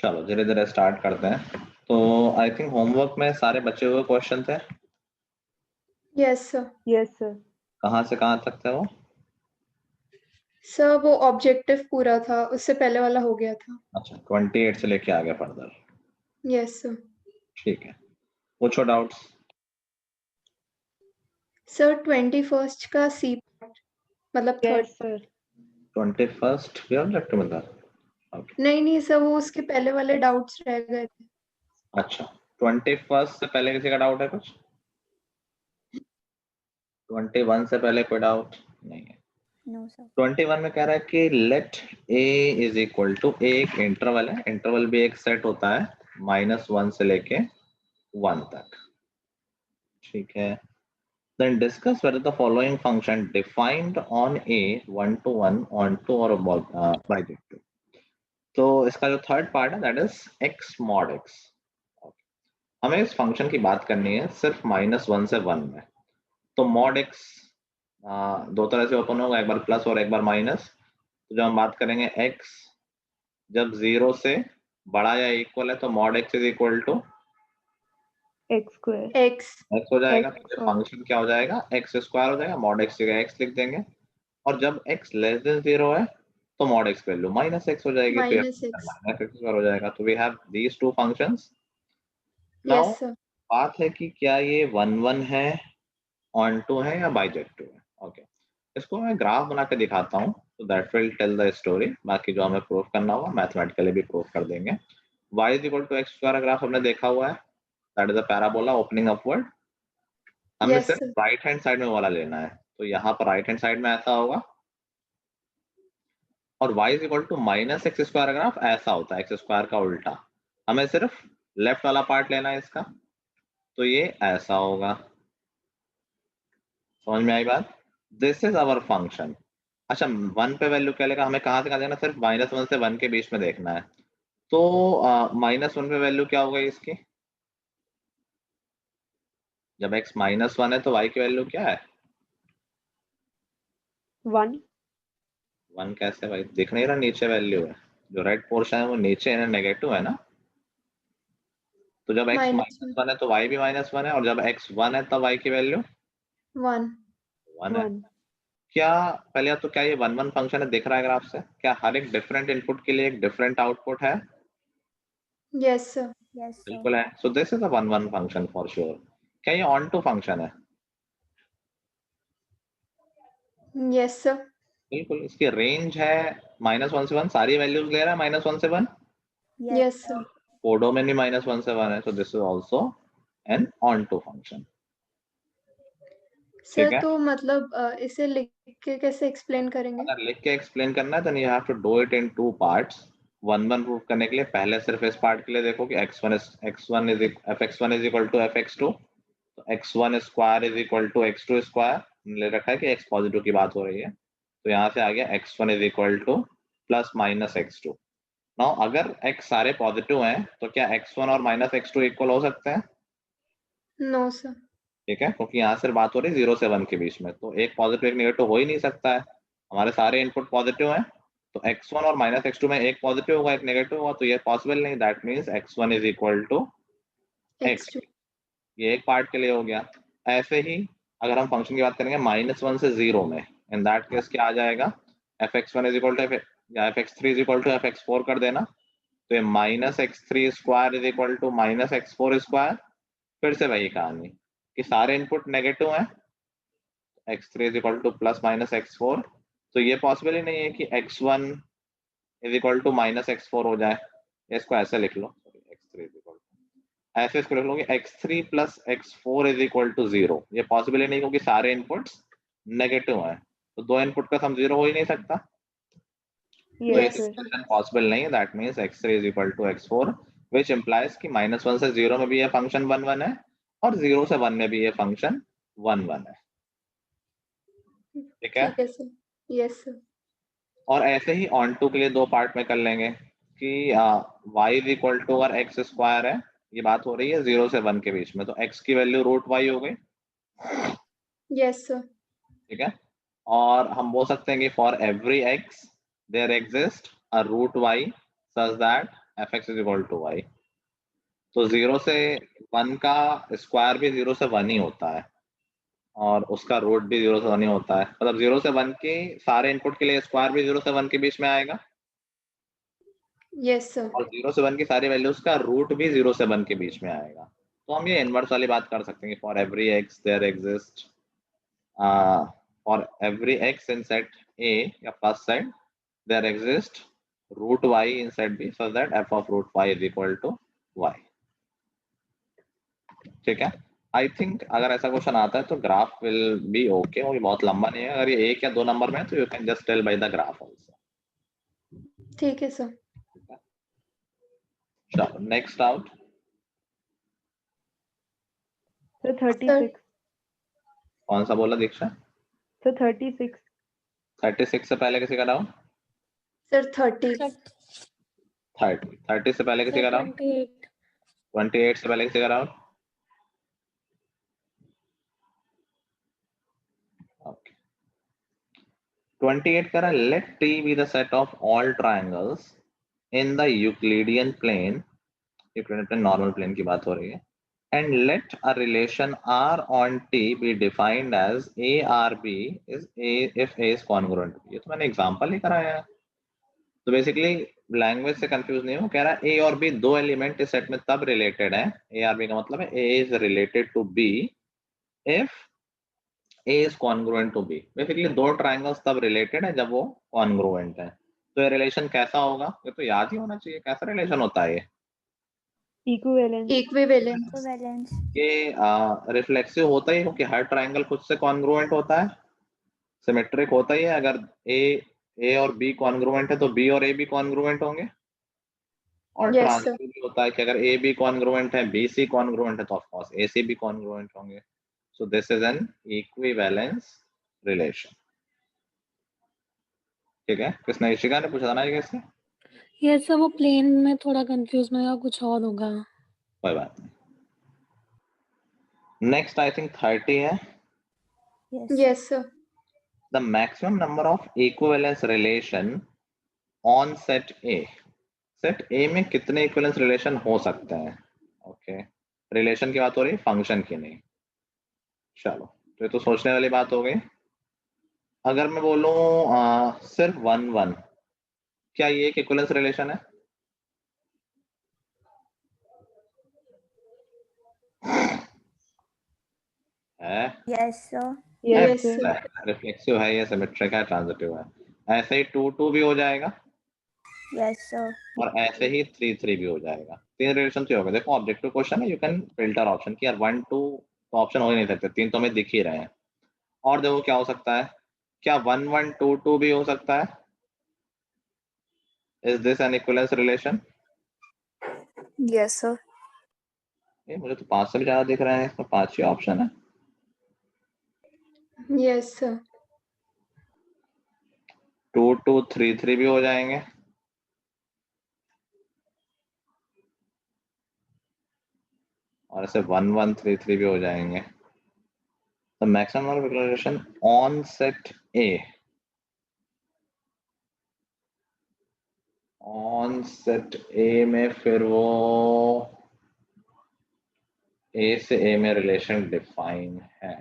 चलो धीरे धीरे स्टार्ट करते हैं। तो आई थिंक होमवर्क में सारे बचे हुए क्वेश्चन थे। Yes sir. Yes sir. कहाँ से कहाँ तक थे वो? सर वो ऑब्जेक्टिव पूरा था, उससे पहले वाला हो गया था। अच्छा 28 से लेके आगे फर्दर। Yes sir. ठीक है, पूछो डाउट्स। सर 21st का सी पार्ट, मतलब थर्ड। Yes sir. 21st भी ऑब्जेक्ट में था? ओके नहीं सर, वो उसके पहले वाले डाउट्स रह गए थे। अच्छा 21st से पहले किसी का डाउट है कुछ? 21 से पहले कोई डाउट नहीं है? No sir. 21 में कह रहा है कि let a is equal to, एक इंटरवल है, इंटरवल भी एक सेट होता है -1 से लेके 1 तक। ठीक है, then discuss whether the following function defined on a 1 to 1 on 2 or bijective। तो इसका जो थर्ड पार्ट है that is x mod x। हमें इस फंक्शन की बात करनी है सिर्फ -1 से 1 में। तो mod x दो तरह से ओपन होगा, एक बार प्लस और एक बार माइनस। तो जब हम बात करेंगे x जब 0 से बड़ा या इक्वल है तो mod x is equal to x square. X x हो जाएगा। X तो फंक्शन क्या हो जाएगा, x स्क्वायर हो जाएगा, mod x जगह x लिख देंगे। और जब x लेस देन 0 है तो mod x वैल्यू -x हो जाएगी, तो -x। -x स्क्वायर हो जाएगा। तो we have these two functions. Now yes sir. बात है कि क्या ये 1 1 है, ऑन टू है या बाइजेक्टिव है। ओके, इसको मैं ग्राफ बना के दिखाता हूँ, तो that will tell the story. बाकी जो हमें प्रूफ करना होगा मैथमेटिकली भी प्रूफ कर देंगे। y is equal to x square graph हमने देखा हुआ है, that is a parabola opening upward. हमें यस सिर्फ सर। राइट हैंड साइड में वाला लेना है, तो यहाँ पर राइट हैंड साइड में ऐसा होगा। और y is equal to -x square graph ऐसा होता है, एक्स स्क्वायर का उल्टा। हमें सिर्फ लेफ्ट वाला पार्ट लेना है इसका, तो ये ऐसा होगा। समझ में आई बात? This is our function. अच्छा 1 पे वैल्यू क्या लेगा, हमें कहाँ से कहाँ देखना, सिर्फ -1 से 1 के बीच में देखना है। तो -1 पे वैल्यू क्या हो गई इसकी, जब x -1 है तो y की वैल्यू क्या है? 1। 1 कैसे भाई, दिख नहीं रहा, नीचे वैल्यू है, जो रेड पोर्शन है वो नीचे है, नेगेटिव है ना। तो जब x -1 है तो y भी -1 है, और जब x 1 है तब y की वैल्यू 1। 1 है। क्या पहले तो क्या ये 1 1 फंक्शन है, दिख रहा है ग्राफ से? क्या हर एक डिफरेंट इनपुट के लिए एक डिफरेंट आउटपुट है? Yes sir. बिल्कुल है। So this is a 1 1 function for sure. क्या ये ऑन टू फंक्शन है? Yes sir. बिल्कुल, इसकी रेंज है -1 से 1, सारी वैल्यूज ले रहा है -1 से 1। Yes sir. कोडो में भी -1 से 1 है, so this is also an onto function। ठीक सर है, तो मतलब इसे लिख के कैसे एक्सप्लेन करेंगे? अगर लिख के एक्सप्लेन करना है तो you have to do it in two parts। 1 1 proof करने के लिए पहले सिर्फ इस पार्ट के लिए देखो कि x1 is fx1 is equal to fx2, तो x1 square is equal to x2 square ले रखा है कि x पॉजिटिव की बात हो रही है, तो यहाँ से आ गया x1 is equal two plus minus x2। Now अगर x सारे पॉजिटिव हैं तो क्या x1 और -x2 इक्वल हो सकते हैं? No sir. ठीक है, क्योंकि यहाँ से बात हो रही है 0 से 1 के बीच में, तो एक पॉजिटिव एक नेगेटिव हो ही नहीं सकता है। हमारे सारे इनपुट पॉजिटिव हैं, तो x1 और -x2 में एक पॉजिटिव होगा एक नेगेटिव होगा, तो ये पॉसिबल नहीं। That means x1 is equal to x2। ये एक पार्ट के लिए हो गया। ऐसे ही अगर हम फंक्शन की बात करेंगे -1 से 0 में, इन दैट केस क्या आ जाएगा, fx1 इज इक्वल टू या fx3 is equal to fx4 कर देना, तो ये -x3 square is equal to -x4 square. फिर से वही कहानी कि सारे इनपुट नेगेटिव हैं, x3 is equal two plus minus x4, तो ये पॉसिबल ही नहीं है कि x1 is equal to -x4 हो जाए। इसको ऐसे लिख लो, x3 इज इक्वल टू, ऐसे इसको लिख लो कि x3 plus x4 is equal to 0। ये पॉसिबल ही नहीं क्योंकि सारे इनपुट्स नेगेटिव हैं, तो दो इनपुट का सम 0 हो ही नहीं सकता। तो यस सर। इक्वेशन पॉसिबल नहीं है। That means x3 is equal to x4, which implies कि -1 से 0 में भी ये फंक्शन 1 1 है, और 0 से 1 में भी ये फंक्शन 1 1 है। ठीक है, ठीक है सर। Yes sir. और ऐसे ही ऑन टू के लिए दो पार्ट में कर लेंगे कि y इज इक्वल टू, अगर एक्स स्क्वायर है, ये बात हो रही है 0 से 1 के बीच में, तो x की वैल्यू √y हो गई। Yes sir. ठीक है, और हम बोल सकते हैं कि for every x there exist a √y such that fx is equal to y, तो 0 से 1 का स्क्वायर भी 0 से 1 ही होता है और उसका रूट भी 0 से 1 ही होता है, मतलब 0 से 1 के सारे इनपुट के लिए स्क्वायर भी 0 से 1 के बीच में आएगा Yes, sir. और 0 से 1 की सारी वैल्यूज का रूट भी 0 से 1 के बीच में आएगा। तो हम ये इनवर्स वाली बात कर सकते हैं कि for every X there exist for every X in set A या first set there exist root Y in set B so that F of root Y is equal to Y. ठीक है, I think अगर ऐसा question आता है तो graph will be okay, वो भी बहुत लंबा नहीं है। अगर ये 1 या 2 नंबर में है तो you can just tell by the graph also. ठीक है सर। चलो नेक्स्ट आउट। सर 36। कौन सा बोला दीक्षा? सर 36। 36 से पहले किसी का डाउन? सर 30। 30 से पहले किसी का डाउन? 28 से पहले किसी का डाउन? ओके 28 कह रहा है late T be the set of all triangles in the Euclidean plane, Euclidean plane normal plane की बात हो रही है, and let a relation R on T be defined as ARB is A if A is congruent to B। ये तो मैंने example ही कराया है, तो बेसिकली लैंग्वेज से कंफ्यूज नहीं हो, कह रहा है ए और बी दो एलिमेंट इस सेट में तब रिलेटेड है, ए आर बी का मतलब है A is related to B if A is congruent to B. Basically दो ट्राइंगल्स तब रिलेटेड है जब वो कॉन्ग्रुएंट है। तो ये रिलेशन कैसा होगा, ये तो याद ही होना चाहिए, कैसा रिलेशन होता है ये? इक्विवेलेंस। इक्विवेलेंस। ये रिफ्लेक्सिव होता ही क्योंकि हर ट्राइंगल खुद से कॉन्ग्रुएंट होता है, सिमेट्रिक होता ही है। अगर ए और बी कॉन्ग्रुएंट है तो बी और ए भी कॉन्ग्रुएंट होंगे, और Yes, sir. ट्रांसिटिव भी होता है कि अगर ए बी कॉन्ग्रुएंट है बी सी कॉन्ग्रुएंट है तो ऑफ कोर्स ए सी भी कॉन्ग्रुएंट होंगे। So this is an equivalence relation. ठीक है, किसने, इशिका ने पूछा था ना ये कैसे? ये सर वो प्लेन में थोड़ा कंफ्यूज में हुआ, कुछ और होगा। कोई बात नहीं। नेक्स्ट आई थिंक 30 है। Yes, sir. The maximum number of equivalence relation on set A. Set ए में कितने इक्विवेलेंस रिलेशन हो सकते हैं? ओके रिलेशन की बात हो रही है, फंक्शन की नहीं। चलो तो ये तो सोचने वाली बात हो गई। अगर मैं बोलूं सिर्फ 1 1, क्या ये एक इक्विवेलेंस रिलेशन है? है yes sir. Yes, sir. Reflexive है, ये सिमेट्रिक है, ट्रांजिटिव है। ऐसे ही 2 2 भी हो जाएगा यस सर। और ऐसे ही 3 3 भी हो जाएगा। तीन रिलेशन तो हो गए। देखो ऑब्जेक्टिव क्वेश्चन है, यू कैन फिल्टर ऑप्शन की यार 1 2 तो ऑप्शन हो ही नहीं सकते, तीन तो हमें दिख ही रहे हैं। और देखो क्या हो सकता है, क्या 1 1 2 2 भी हो सकता है? Is this N equivalence relation? Yes sir. ये मुझे तो 5 से भी ज्यादा दिख रहे हैं, इसमें 5 ही ऑप्शन है। Yes, sir. 2 2 3 3 भी हो जाएंगे, और ऐसे 1 1 3 3 भी हो जाएंगे। तो maximum number of relation on set A, on set ए में फिर वो ए से ए में रिलेशन डिफाइन है।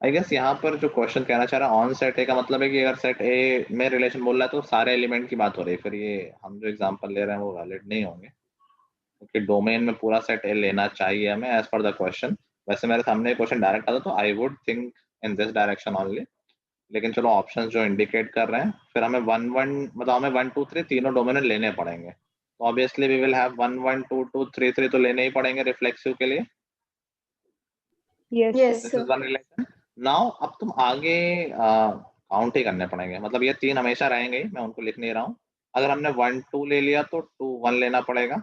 आई गेस यहाँ पर जो क्वेश्चन कहना चाह रहा है ऑन सेट ए का मतलब है कि अगर सेट ए में रिलेशन बोल रहा है तो सारे एलिमेंट की बात हो रही है, फिर ये हम जो एग्जांपल ले रहे हैं वो वैलिड नहीं होंगे, क्योंकि डोमेन में पूरा सेट ए लेना चाहिए हमें एज पर द क्वेश्चन। वैसे मेरे सामने क्वेश्चन डायरेक्ट आता तो I would think in this direction only, लेकिन चलो ऑप्शंस जो इंडिकेट कर रहे हैं, फिर हमें 1 1 मतलब हमें 1 2 3 तीनों डोमेन लेने पड़ेंगे। तो ऑब्वियसली वी विल हैव 1 1 2 2 3 3 तो लेने ही पड़ेंगे रिफ्लेक्सिव के लिए। Yes Yes, sir. This is sir. One relation. Now अब तुम आगे काउंट ही करने पड़ेंगे, मतलब ये तीन हमेशा रहेंगे ही, मैं उनको लिख नहीं रहा हूँ। अगर हमने 1 2 ले लिया तो 2 1 लेना पड़ेगा,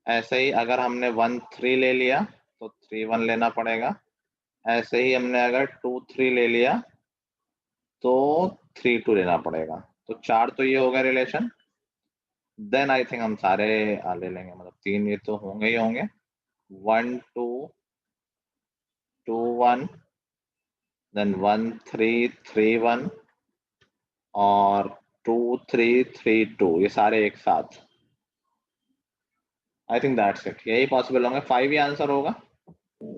ऐसे ही अगर हमने 1 3 ले लिया तो 3 1 लेना पड़ेगा, ऐसे ही हमने अगर 2 3 ले लिया तो 3 2 लेना पड़ेगा। तो 4 तो ये हो गया रिलेशन। देन आई थिंक हम सारे ले लेंगे, मतलब 3 ये तो होंगे ही होंगे, 1 2 2 1 देन 1 3 3 1 और 2 3 3 2 ये सारे एक साथ। आई थिंक दैट्स इट, यही पॉसिबल होंगे। 5 ही आंसर होगा।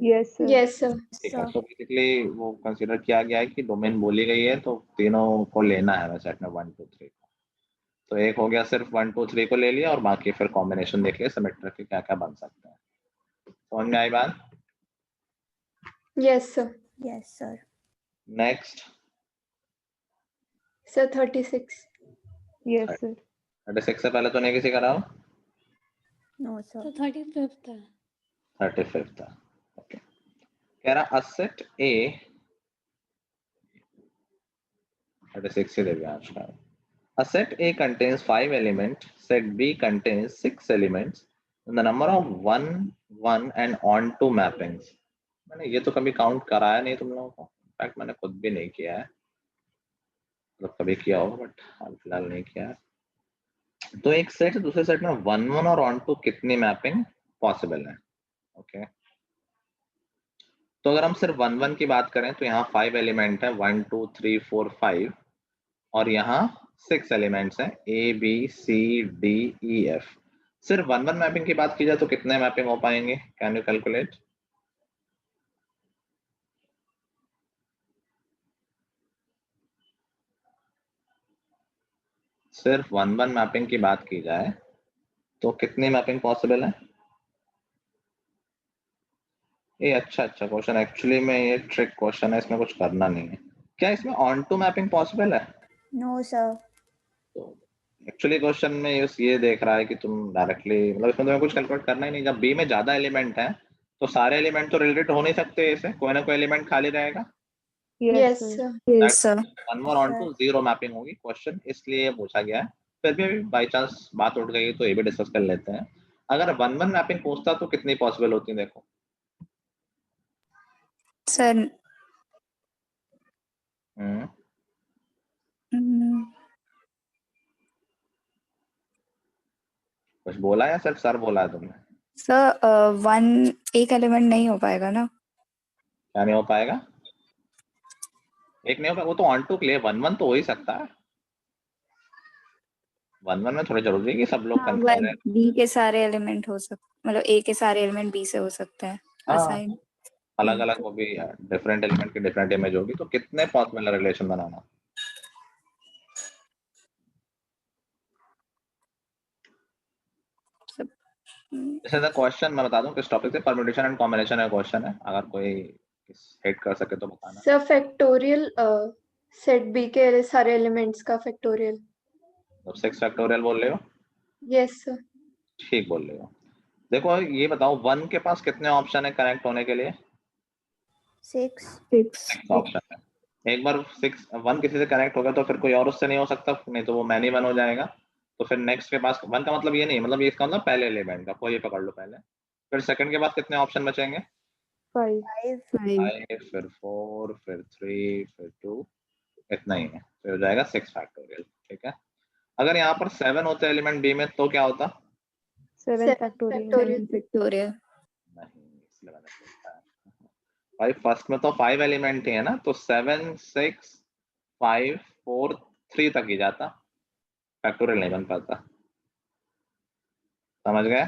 Yes, sir. Yes, sir. ठीक है, तो बेसिकली वो कंसीडर किया गया है कि डोमेन बोली गई है तो तीनों को लेना है सेट में 1 2 3 को। तो एक हो गया सिर्फ 1 2 3 को ले लिया और बाकी फिर कॉम्बिनेशन देख लिया सिमेट्री के क्या क्या बन सकते हैं। समझ में आई बात? Yes, sir. Yes, sir. Next Sir, 36. Yes, sir. 36 से पहले तो नहीं किसी का रहा? No, sir. तो 35th है। 35 था। ओके, कह रहा असेट ए 36 से देगा आज का। A set A contains 5 elements, set B contains 6 elements, and the number of 1, 1 and onto mappings. मैंने ये तो कभी काउंट कराया नहीं तुम लोगों को, इनफैक्ट मैंने खुद भी नहीं किया है, मतलब कभी किया होगा बट हाल फिलहाल नहीं किया है। तो एक सेट दूसरे सेट में 1 1 और onto कितनी मैपिंग पॉसिबल है? ओके, तो अगर हम सिर्फ 1 1 की बात करें तो यहाँ 5 एलिमेंट है 1 2 3 4 5 और यहाँ 6 एलिमेंट्स हैं A B C D E F। सिर्फ 1 1 मैपिंग की बात की जाए तो कितने मैपिंग हो पाएंगे? Can you calculate? सिर्फ 1 1 मैपिंग की बात की जाए तो कितनी मैपिंग पॉसिबल है? ये अच्छा क्वेश्चन, एक्चुअली में ये ट्रिक क्वेश्चन है, इसमें कुछ करना नहीं है। क्या इसमें ऑन टू मैपिंग पॉसिबल है? No, sir. तो एक्चुअली क्वेश्चन में ये देख रहा है कि तुम डायरेक्टली, मतलब इसमें तुम्हें कुछ कैलकुलेट करना ही नहीं। जब बी में ज्यादा एलिमेंट है तो सारे एलिमेंट तो रिलेटेड हो नहीं सकते, इसे कोई ना कोई एलिमेंट खाली रहेगा। Yes, sir. Yes, sir. 1 1 onto 0 mapping होगी क्वेश्चन, इसलिए पूछा गया है। फिर भी बाई चांस बात उठ गई तो ये भी डिस्कस कर लेते हैं। अगर 1 1 मैपिंग पूछता तो कितनी पॉसिबल होती? देखो Sir. कुछ बोला या सिर्फ सर बोला है तुमने? सर 1 एक एलिमेंट नहीं हो पाएगा ना? क्या नहीं हो पाएगा? एक नहीं हो पाएगा, वो तो ऑन टू के लिए 1 1 तो हो ही सकता है। 1 1 में थोड़ी जरूरी है कि सब लोग कंफर्म है। बी के सारे एलिमेंट हो सकते, मतलब ए के सारे एलिमेंट बी से हो सकते हैं। हाँ, असाइन अलग अलग वो भी डिफरेंट एलिमेंट की डिफरेंट इमेज होगी, तो कितने पॉसिबल रिलेशन बनाना? जैसे द क्वेश्चन मैं बता दूं किस टॉपिक से, परम्यूटेशन एंड कॉम्बिनेशन है क्वेश्चन है, अगर कोई हिट कर सके तो बताना। Sir, factorial set B के सारे elements का factorial. तो 6 फैक्टोरियल बोल रहे हो? Yes, sir. ठीक बोल रहे हो। देखो ये बताओ 1 के पास कितने ऑप्शन है कनेक्ट होने के लिए? 6 ऑप्शन है। एक बार 1 किसी से कनेक्ट होगा तो फिर कोई और उससे नहीं हो सकता, नहीं तो वो मैनी 1 हो जाएगा। तो फिर नेक्स्ट के पास 1 का मतलब ये नहीं, मतलब ये इसका मतलब पहले एलिमेंट का, कोई पकड़ लो पहले। फिर सेकंड के बाद कितने ऑप्शन बचेंगे? 5 5, फिर 4, फिर 3, फिर 2, इतना ही है, तो हो जाएगा 6 फैक्टोरियल। ठीक है, अगर यहाँ पर 7 होते एलिमेंट बी में तो क्या होता? 7 फैक्टोरियल नहीं, इसलिए मैंने पूछा है। भाई फर्स्ट में तो 5 एलिमेंट ही है ना, तो 7 6 5 4 3 तक ही जाता, फैक्टोरियल नहीं बन पाता। समझ गए?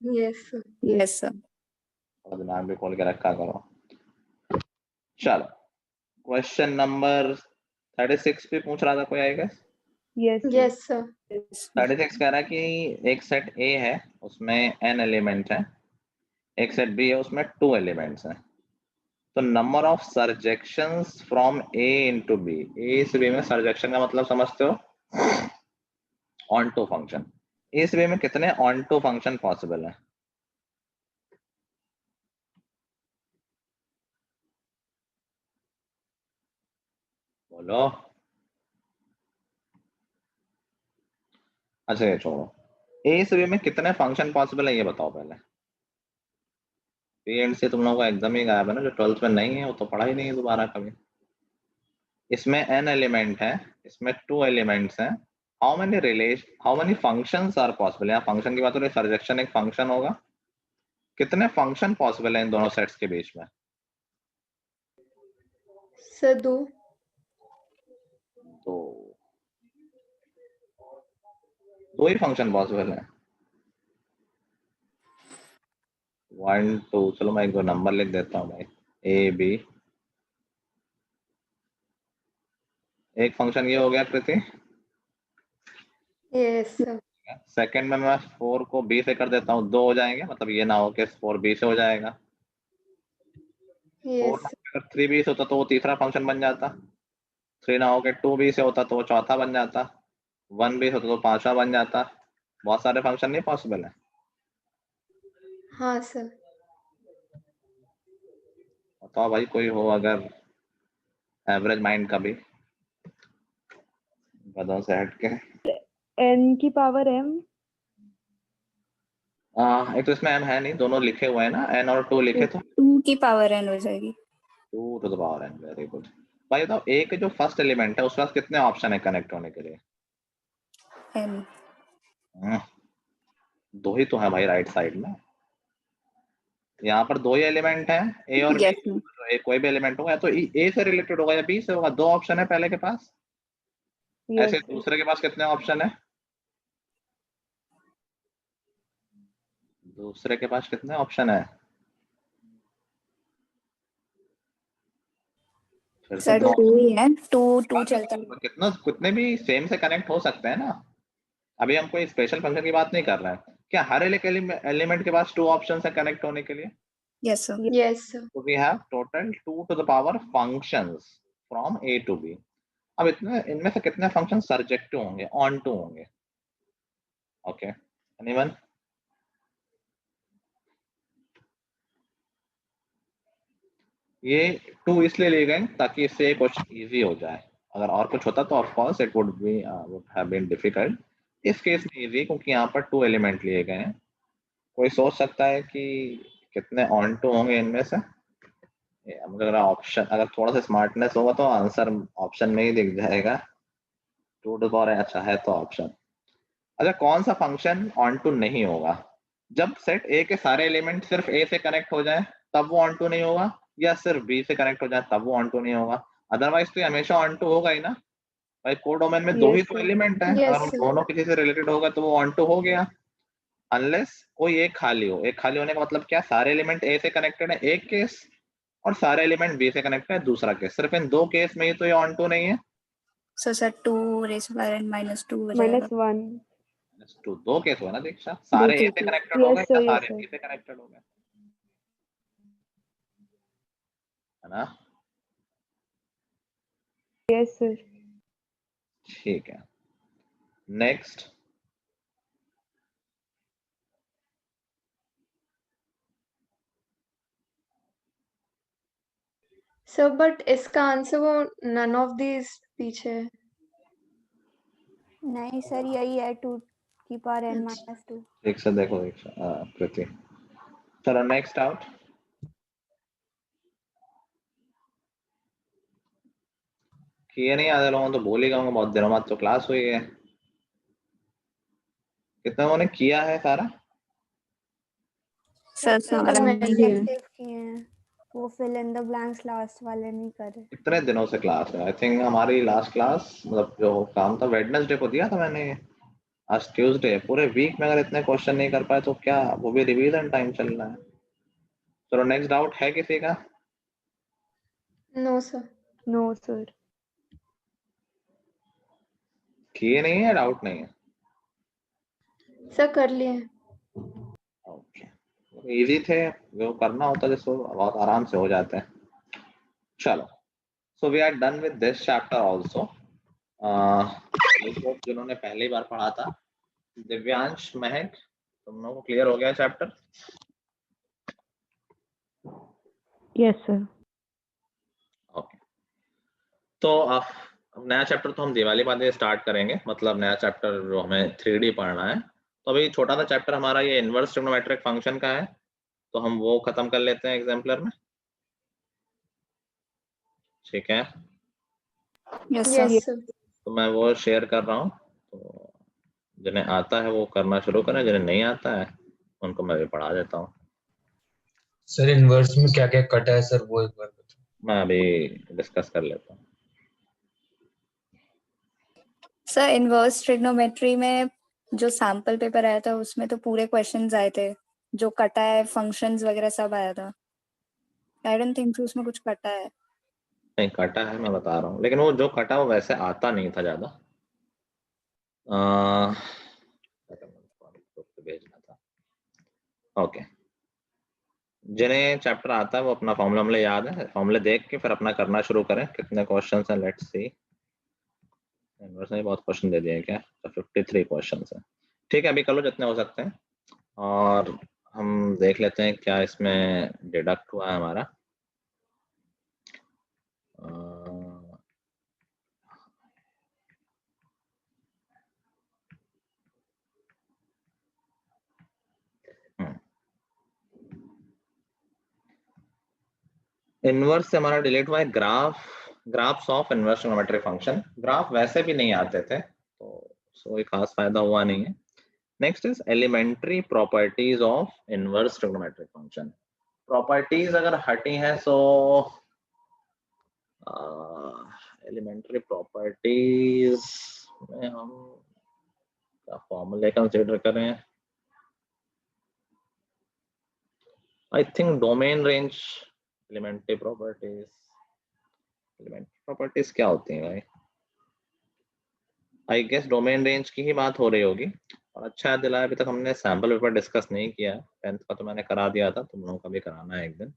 Yes, sir. Yes sir. और दिमाग भी खोल के रखा करो। चलो क्वेश्चन नंबर 36 पे पूछ रहा था कोई, आएगा? Yes, sir. 36 कह रहा है कि एक सेट A है उसमें n एलिमेंट है, एक सेट B है उसमें 2 एलिमेंट्स हैं, तो number of surjections from A into B, A से B में सर्जेक्शन का मतलब समझते हो? Onto function. A से B में कितने ऑन टू फंक्शन पॉसिबल है? बोलो। अच्छा ये छोड़ो, A से B में कितने फंक्शन पॉसिबल है ये बताओ पहले। एंड से तुम लोगों का एग्जाम ही गायब है ना, जो 12th में नहीं है वो तो पढ़ा ही नहीं है दोबारा कभी। इसमें n एलिमेंट है, इसमें 2 एलिमेंट्स हैं, how many functions are possible? यहाँ फंक्शन की बात हो रही है, सर्जेक्शन एक फंक्शन होगा, कितने फंक्शन पॉसिबल है इन दोनों सेट्स के बीच में? Sir, 2. तो दो ही फंक्शन पॉसिबल है, 1 2, चलो मैं एक दो नंबर लिख देता हूँ भाई, ए बी। एक फंक्शन ये हो गया कृति। Yes sir. सेकंड में मैं 4 को b से कर देता हूँ, 2 हो जाएंगे, मतलब ये ना हो कि 4 b से हो जाएगा। 4 यस ना अगर 3 b से होता तो वो तीसरा फंक्शन बन जाता, 3 ना हो के 2 b से होता तो वो चौथा बन जाता, 1 b से होता तो पांचवा बन जाता। बहुत सारे फंक्शन नहीं पॉसिबल है। हाँ सर। बताओ भाई कोई हो अगर एवरेज माइंड का भी, गधों से हट के। n की पावर m। एक तो इसमें m है नहीं, दोनों लिखे हुए हैं ना, n और 2 लिखे तो 2 की पावर n हो जाएगी। 2 to the power n, very good. भाई बताओ a के जो फर्स्ट एलिमेंट है उसके पास कितने ऑप्शन है कनेक्ट होने के लिए? n दो ही तो है भाई राइट साइड में, यहाँ पर दो ही एलिमेंट है ए और बी। Yes, ma'am. तो ए कोई भी एलिमेंट होगा या तो ए से रिलेटेड होगा या बी से होगा, दो ऑप्शन है पहले के पास। ऐसे यस दूसरे के पास कितने ऑप्शन है? दूसरे के पास कितने ऑप्शन है? फिर से सर दो। 2 ही है, 2 चलता है। कितना कितने भी सेम से कनेक्ट हो सकते हैं ना, अभी हम कोई स्पेशल फंक्शन की बात नहीं कर रहे हैं। क्या हर एक एलिमेंट के पास 2 ऑप्शन है कनेक्ट होने के लिए? Yes, sir. Yes sir. So we have total 2 to the power functions from A to B. अब इतने इनमें से कितने फंक्शन सर्जेक्टिव होंगे, ऑन टू होंगे? Okay, anyone? ये 2 इसलिए लिए गए ताकि इससे क्वेश्चन इजी हो जाए। अगर और कुछ होता तो of course it would have been difficult. इस केस में इजी क्योंकि यहाँ पर 2 एलिमेंट लिए गए हैं। कोई सोच सकता है कि कितने ऑन टू होंगे इनमें से? अगर ऑप्शन, अगर थोड़ा सा स्मार्टनेस होगा तो आंसर ऑप्शन में ही दिख जाएगा। 2 टू पावर अच्छा है तो ऑप्शन। अच्छा, कौन सा फंक्शन ऑन टू नहीं होगा? जब सेट ए के सारे एलिमेंट सिर्फ ए से कनेक्ट हो जाए तब वो ऑन टू नहीं होगा, या सिर्फ बी से कनेक्ट हो जाए तब वो ऑन टू नहीं होगा? अदरवाइज तो ये हमेशा ऑन टू होगा ही ना भाई, कोडोमेन में दो ही Yes, तो sir. एलिमेंट है, Yes, अगर उन sir. दोनों किसी से रिलेटेड होगा तो वो ऑन टू हो गया। अनलेस कोई एक खाली हो। एक खाली होने का मतलब क्या? सारे एलिमेंट ए से कनेक्टेड है एक केस, और सारे एलिमेंट बी से कनेक्टेड है दूसरा केस। सिर्फ इन दो केस में ही तो ये ऑन टू नहीं है। So sir 2 raised to power n -2 हो जाएगा। -1। तो दो केस हुआ ना दीक्षा, सारे ए से कनेक्टेड हो गए Yes या sir, yes सारे sir. बी से कनेक्टेड हो गए, है ना? Yes sir. ठीक है, नेक्स्ट। सर बट इसका आंसर वो नन ऑफ दीज पीछे है। नहीं सर यही है 2 की पावर n अच्छा। -2। ठीक से देखो दीक्षा, कृति। चलो नेक्स्ट आउट। किए नहीं आधे लोगों तो भूल ही गए, बहुत दिनों बाद तो क्लास हुई है। कितने लोगों ने किया है सारा? सर सर हमारा मैं नहीं भी है। ऑब्जेक्टिव किए हैं, वो fill in the blanks last वाले नहीं करे। कितने दिनों से क्लास है? आई थिंक हमारी लास्ट क्लास, मतलब जो काम था वेडनेसडे को दिया था मैंने, आज ट्यूसडे। पूरे वीक में अगर इतने क्वेश्चन नहीं कर पाए तो क्या, वो भी रिवीजन टाइम चल रहा है। चलो नेक्स्ट डाउट है किसी का? No sir. No sir. किए नहीं है, डाउट नहीं है? सर कर लिए। ओके, इजी थे, जो करना होता है जिसको बहुत आराम से हो जाते हैं। चलो, so we are done with this chapter also. जिन्होंने पहली बार पढ़ा था, दिव्यांश, महक, तुम लोगों को क्लियर हो गया चैप्टर? Yes sir. ओके, तो अब नया चैप्टर तो हम दिवाली बाद स्टार्ट करेंगे, मतलब नया चैप्टर जो हमें 3D पढ़ना है। तो अभी छोटा सा चैप्टर हमारा ये इनवर्स ट्रिग्नोमेट्रिक फंक्शन का है, तो हम वो खत्म कर लेते हैं एग्जाम्पलर में। ठीक है, Yes sir. Yes sir. तो मैं वो शेयर कर रहा हूँ, तो जिन्हें आता है वो करना शुरू करें, जिन्हें नहीं आता है उनको मैं भी पढ़ा देता हूँ। सर इनवर्स में क्या क्या कटा है सर, वो एक बार बताओ। मैं अभी डिस्कस कर लेता हूँ। सर इनवर्स ट्रिग्नोमेट्री में जो सैम्पल पेपर आया था उसमें तो पूरे क्वेश्चंस आए थे, जो कटा है फंक्शंस वगैरह सब आया था। आई डोंट थिंक उसमें कुछ कटा है। नहीं कटा है, मैं बता रहा हूँ, लेकिन वो जो कटा वो वैसे आता नहीं था ज्यादा। भेजना था। ओके, जिन्हें चैप्टर आता है वो अपना फॉर्मूला याद है, फॉर्मूले देख के फिर अपना करना शुरू करें। कितने क्वेश्चंस हैं लेट्स सी। इन्वर्स ने बहुत क्वेश्चन दे दिए हैं क्या? तो 53 क्वेश्चंस हैं। ठीक है, अभी कर लो जितने हो सकते हैं, और हम देख लेते हैं क्या इसमें डिडक्ट हुआ है हमारा। इनवर्स से हमारा डिलीट हुआ है graphs of inverse trigonometric function. Graph वैसे भी नहीं आते थे, तो कोई खास फायदा हुआ नहीं है। Next is elementary properties of inverse trigonometric function. Properties अगर हटी हैं सो एलिमेंट्री प्रॉपर्टीज में हम क्या फॉर्मूले कंसीडर करें? I think domain range elementary properties क्या होती हैं भाई? आई गेस डोमेन रेंज की ही बात हो रही होगी। और अच्छा याद दिलाया, अभी तक हमने सैम्पल पेपर डिस्कस नहीं किया। 10th का तो मैंने करा दिया था, तुम लोगों का भी कराना है एक दिन।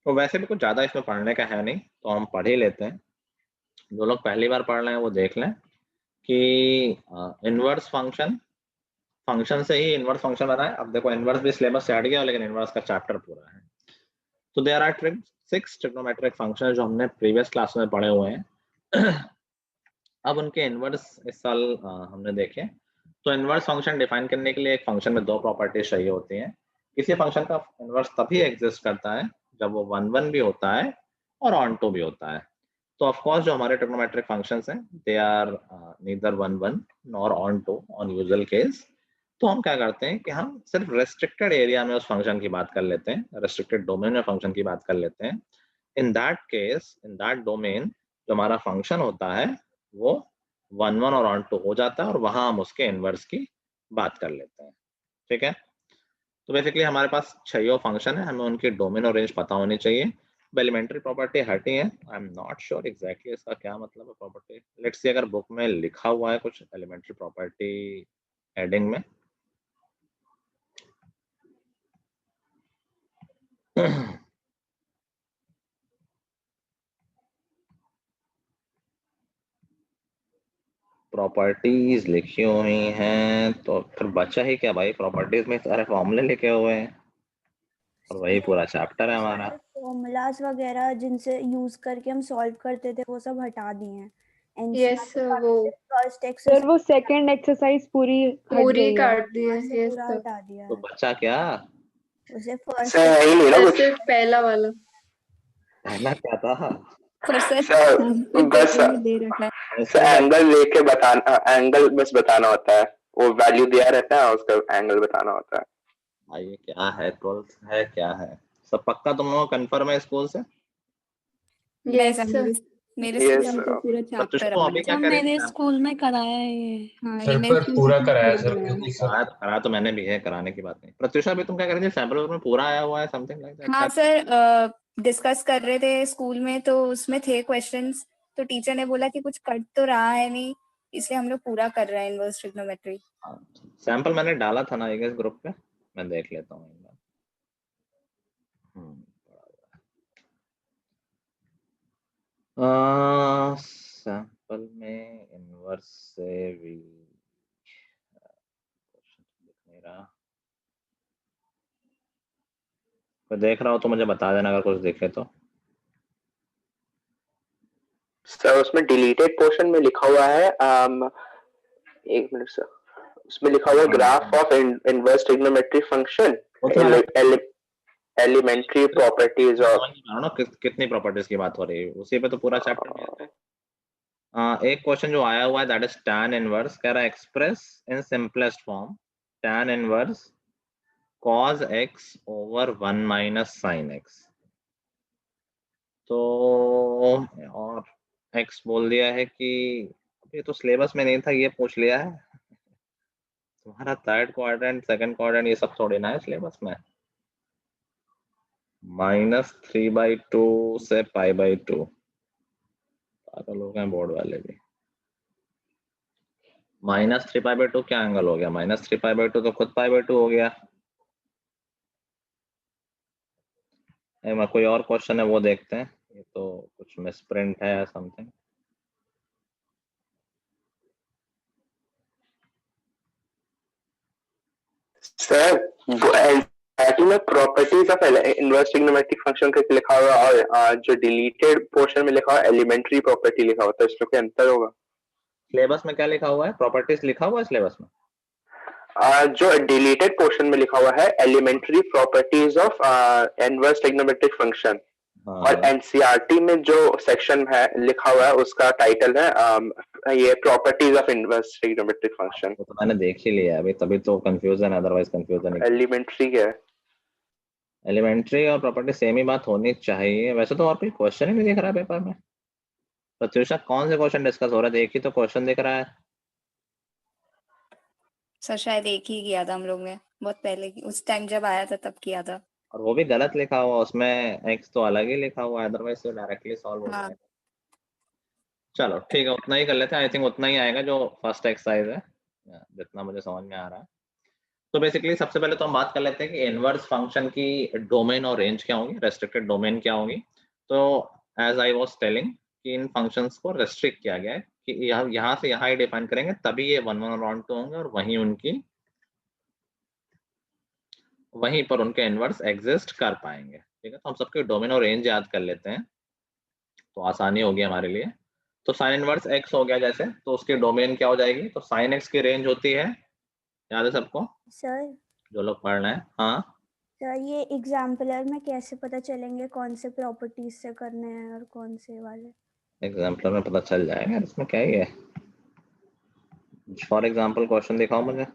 तो वैसे भी कुछ ज़्यादा इसमें पढ़ने का है नहीं, तो हम पढ़ ही लेते हैं। जो लोग पहली बार पढ़ रहे हैं वो देख लें कि इनवर्स फंक्शन से ही इनवर्स फंक्शन बना है। अब देखो इनवर्स भी सिलेबस से हट गया, लेकिन इनवर्स का चैप्टर पूरा है। तो देयर आर 6 ट्रिग्नोमेट्रिक फंक्शन जो हमने प्रीवियस क्लास में पढ़े हुए हैं। अब उनके इनवर्स इस साल हमने देखे। तो इनवर्स फंक्शन डिफाइन करने के लिए एक फंक्शन में दो प्रॉपर्टीज चाहिए होती हैं। किसी फंक्शन का इनवर्स तभी एग्जिस्ट करता है जब वो 1 भी होता है और ऑन टू भी होता है। तो ऑफ कोर्स जो हमारे ट्रिग्नोमेट्रिक फंक्शंस हैं they are neither 1 nor onto on usual case. तो हम क्या करते हैं कि हम सिर्फ रेस्ट्रिक्टेड एरिया में उस फंक्शन की बात कर लेते हैं, रेस्ट्रिक्टेड डोमेन में फंक्शन की बात कर लेते हैं। In that case, in that domain, जो हमारा फंक्शन होता है वो 1 और ऑन टू हो जाता है, और वहां हम उसके इनवर्स की बात कर लेते हैं। ठीक है, तो बेसिकली हमारे पास 6 फंक्शन है, हमें उनकी डोमेन और रेंज पता होनी चाहिए। एलिमेंट्री प्रॉपर्टी हटी है, I am not sure exactly इसका क्या मतलब है प्रॉपर्टी। लेट्स सी अगर बुक में लिखा हुआ है कुछ एलिमेंट्री प्रॉपर्टी हेडिंग में। प्रॉपर्टीज लिखी हुई हैं तो फिर बचा ही क्या भाई? प्रॉपर्टीज में सारे फॉर्मूले लिखे हुए हैं और वही पूरा चैप्टर है हमारा। फॉर्मूलाज वगैरह जिनसे यूज करके हम सॉल्व करते थे वो सब हटा दिए हैं। यस वो फर्स्ट सर एक्सरसाइज वो सेकंड एक्सरसाइज पूरी हट पूरी गई है। काट दी है। यस पूरा सर, हटा दिया तो है। बचा क्या? उसे फर्स्ट सर सिर्फ पहला वाला। पहला क्या था? पर सर सर सैम्पल बस पेपर में दे रखा है। सर एंगल लेके बताना, एंगल बस बताना होता है, वो वैल्यू दिया रहता है उसका एंगल बताना होता है। भाई ये क्या है? 12th है क्या है? सब पक्का तुम लोगों को कंफर्म है स्कूल से? नहीं यस सर, सर, मेरे Yes, स्कूल में तो sir. पूरा पर तुझको चैप्टर अभी है। क्या सर करेंगे? मेरे स्कूल में कराया है ये। हाँ, सर ये मेरे पर स्कूल पूरा में कराया पूरा सर, कराया है। क्योंकि सर करा तो मैंने भी है, कराने की बात नहीं। प्रत्युषा भी तुम क्या करेंगे? सैंपल पेपर में पूरा आया हुआ है समथिंग लाइक दैट? हाँ सर, डिस्कस कर रहे थे स्कूल में, तो उसमें थे क्वेश्चंस, तो टीचर ने बोला कि कुछ कट तो रहा है नहीं, इसलिए हम लोग पूरा कर रहे हैं इनवर्स ट्रिग्नोमेट्री। सैंपल मैंने डाला था ना एक ग्रुप पे, मैं देख लेता हूँ एक बार। सैंपल में इनवर्स से भी दिख नहीं रहा। कोई देख रहा हो तो मुझे बता देना अगर कुछ देखे तो। सर उसमें डिलीटेड पोर्शन में लिखा हुआ है, एक मिनट सर, उसमें लिखा हुआ है graph of inverse trigonometry function, elementary properties of. कितनी प्रॉपर्टीज की बात हो रही है, उसी पे तो पूरा चैप्टर है। एक क्वेश्चन जो आया हुआ है दैट इज tan इनवर्स, कह रहा है express in simplest form tan inverse cos x over 1 minus sin x। तो और x बोल दिया है कि ये तो सिलेबस में नहीं था, ये पूछ लिया है। तुम्हारा थर्ड क्वाड्रेंट, सेकंड क्वाड्रेंट, ये सब थोड़ी ना है सिलेबस में। -3/2 से π/2, पागल हो गए बोर्ड वाले भी। -3π/2 क्या एंगल हो गया? -3π/2 तो खुद π/2 हो गया। कोई और क्वेश्चन है वो देखते हैं, ये तो कुछ मिसप्रिंट है समथिंग। सर एनसीईआरटी में properties of inverse trigonometric function का लिखा हुआ और जो डिलीटेड पोर्शन में लिखा हुआ एलिमेंट्री प्रॉपर्टी लिखा हुआ, तो इसमें क्या अंतर होगा? सिलेबस में क्या लिखा हुआ है? प्रॉपर्टीज लिखा हुआ है सिलेबस में। जो डिलीटेड पोर्शन में लिखा हुआ है elementary properties of inverse trigonometric function, और एनसीईआरटी में जो सेक्शन है लिखा हुआ है उसका टाइटल है ये properties of inverse trigonometric function. वो तो मैंने देख ही लिया अभी, तभी तो कंफ्यूजन है, अदरवाइज कंफ्यूजन है। एलिमेंट्री है, एलिमेंट्री और प्रॉपर्टी सेम ही बात होनी चाहिए। वैसे तो और कोई क्वेश्चन ही नहीं दिख रहा है पेपर में। प्रत्युषा, कौन से क्वेश्चन डिस्कस हो रहा है? एक ही तो क्वेश्चन दिख रहा है। सर शायद एक ही किया था हम लोग ने, बहुत पहले की, उस टाइम जब आया था तब किया था। और वो भी गलत लिखा हुआ, उसमें x तो अलग ही लिखा हुआ है, अदरवाइज तो डायरेक्टली सॉल्व हो हाँ। जाएगा। चलो ठीक है, उतना ही कर लेते हैं। आई थिंक उतना ही आएगा जो फर्स्ट एक्सरसाइज है, जितना मुझे समझ में आ रहा है। तो बेसिकली सबसे पहले तो हम बात कर लेते हैं कि इनवर्स फंक्शन की डोमेन और रेंज क्या होगी, रेस्ट्रिक्टेड डोमेन क्या होगी। तो एज आई वाज टेलिंग कि इन फंक्शंस को रेस्ट्रिक्ट किया गया है कि यहाँ से यहाँ ही डिफाइन करेंगे तभी ये 1 1 और 2 होंगे, और वहीं पर उनके इनवर्स एग्जिस्ट कर पाएंगे। ठीक है, तो हम सबके डोमेन और रेंज याद कर लेते हैं तो आसानी होगी हमारे लिए। तो साइन इनवर्स x हो गया जैसे, तो उसकी डोमेन क्या हो जाएगी? तो साइन x की रेंज होती है, याद है सबको सर जो लोग पढ़ रहे हैं? हाँ, सर ये एग्जाम्पलर में कैसे पता चलेंगे कौन से प्रॉपर्टीज से करने हैं और कौन से वाले? एग्जाम्पलर में पता चल जाएगा, इसमें क्या ही है। फॉर एग्जाम्पल क्वेश्चन दिखाओ मुझे।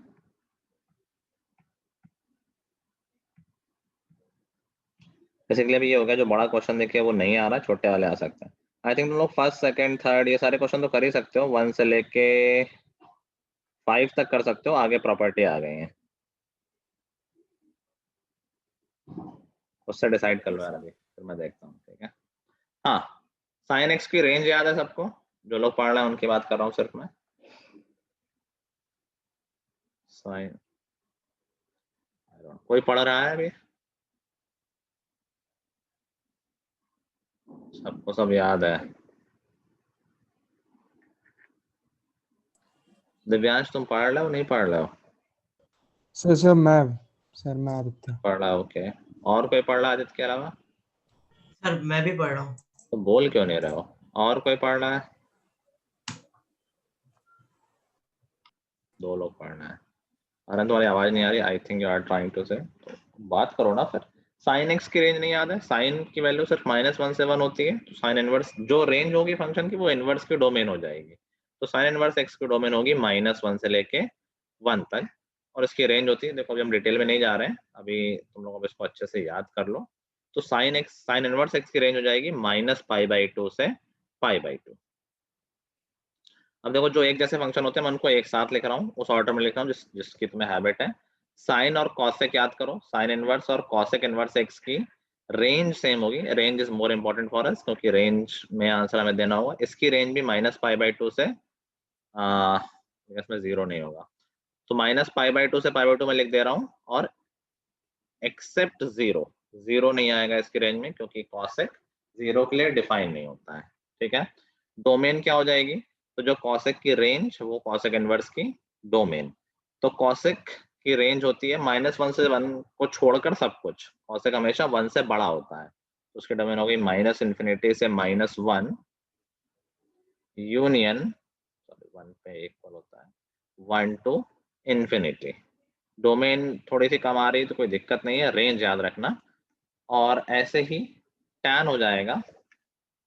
बेसिकली अभी ये हो गया, जो बड़ा क्वेश्चन देखिए वो नहीं आ रहा, छोटे वाले आ सकते हैं। आई थिंक तुम लोग फर्स्ट सेकंड थर्ड ये सारे क्वेश्चन तो कर ही सकते हो, 1 से लेके 5 तक कर सकते हो, आगे प्रॉपर्टी आ गई है, उससे डिसाइड कर लो यार, अभी फिर मैं देखता हूँ। ठीक है, हाँ, साइन एक्स की रेंज याद है सबको? जो लोग पढ़ रहे हैं उनकी बात कर रहा हूँ सिर्फ मैं। साइन, कोई पढ़ रहा है अभी? सबको सब याद है? दिव्यांश तुम पढ़ रहे हो नहीं पढ़ रहे हो? सर मैं आदित्य पढ़ रहा, ओके। और कोई पढ़ रहा आदित्य के अलावा? सर मैं भी पढ़ रहा हूँ। तो बोल क्यों नहीं रहे हो? और कोई पढ़ रहा है? 2 लोग पढ़ना है। अरे तुम्हारी आवाज नहीं आ रही, I think you are trying to say, तो बात करो ना फिर। साइन एक्स की रेंज नहीं याद है? साइन की वैल्यू सिर्फ -1 से 1 होती है, तो साइन इनवर्स जो रेंज होगी फंक्शन की वो इनवर्स की डोमेन हो जाएगी। तो साइन इनवर्स एक्स की डोमेन होगी -1 से लेके 1 तक, और इसकी रेंज होती है, देखो अभी हम डिटेल में नहीं जा रहे हैं, अभी तुम लोग इसको अच्छे से याद कर लो। तो साइन इनवर्स एक्स की रेंज हो जाएगी -π/2 से π/2। अब देखो जो एक जैसे फंक्शन होते हैं मैं उनको एक साथ लिख रहा हूँ, उस ऑर्डर में लिख रहा हूँ जिसकी तुम्हें हैबिट है। साइन और कॉसेक याद करो, साइन इनवर्स और कॉसेक इनवर्स एक्स की रेंज सेम होगी। Range is more important for us, क्योंकि रेंज में आंसर हमें देना होगा। इसकी रेंज भी -π/2 से इसमें 0 नहीं होगा, तो -π/2 से π/2 में लिख दे रहा हूँ, और एक्सेप्ट 0 नहीं आएगा इसकी रेंज में, क्योंकि कॉसेक 0 के लिए डिफाइन नहीं होता है। ठीक है, डोमेन क्या हो जाएगी? तो जो कॉसेक की रेंज वो कॉसेक इनवर्स की डोमेन। तो कॉसेक की रेंज होती है -1 से 1 को छोड़कर सब कुछ, कॉसेक हमेशा 1 से बड़ा होता है, तो उसकी डोमेन होगी -∞ से -1 यूनियन 1 पे इक्वल होता है 1 to ∞। डोमेन थोड़ी सी कम आ रही तो कोई दिक्कत नहीं है, रेंज याद रखना। और ऐसे ही टैन हो जाएगा,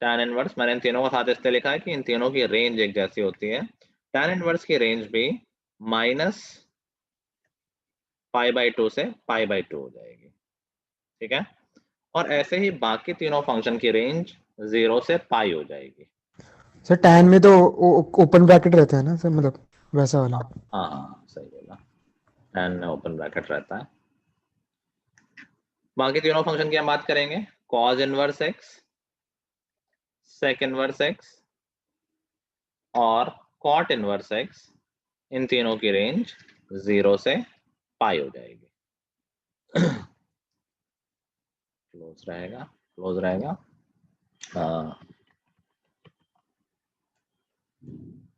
टैन इनवर्स, मैंने इन तीनों का साथ इसलिए लिखा है कि इन तीनों की रेंज एक जैसी होती है। टैन इनवर्स की रेंज भी -π/2 से π/2 हो जाएगी। ठीक है, और ऐसे ही बाकी तीनों फंक्शन की रेंज 0 से π हो जाएगी। सर tan में तो ओपन ब्रैकेट रहता है ना सर, मतलब वैसा वाला। हाँ हाँ सही बोला, tan में ओपन ब्रैकेट रहता है। बाकी तीनों फंक्शन की हम बात करेंगे, cos inverse x, sec inverse x और cot इनवर्स x, इन तीनों की रेंज 0 से पाई हो जाएगी। क्लोज रहेगा।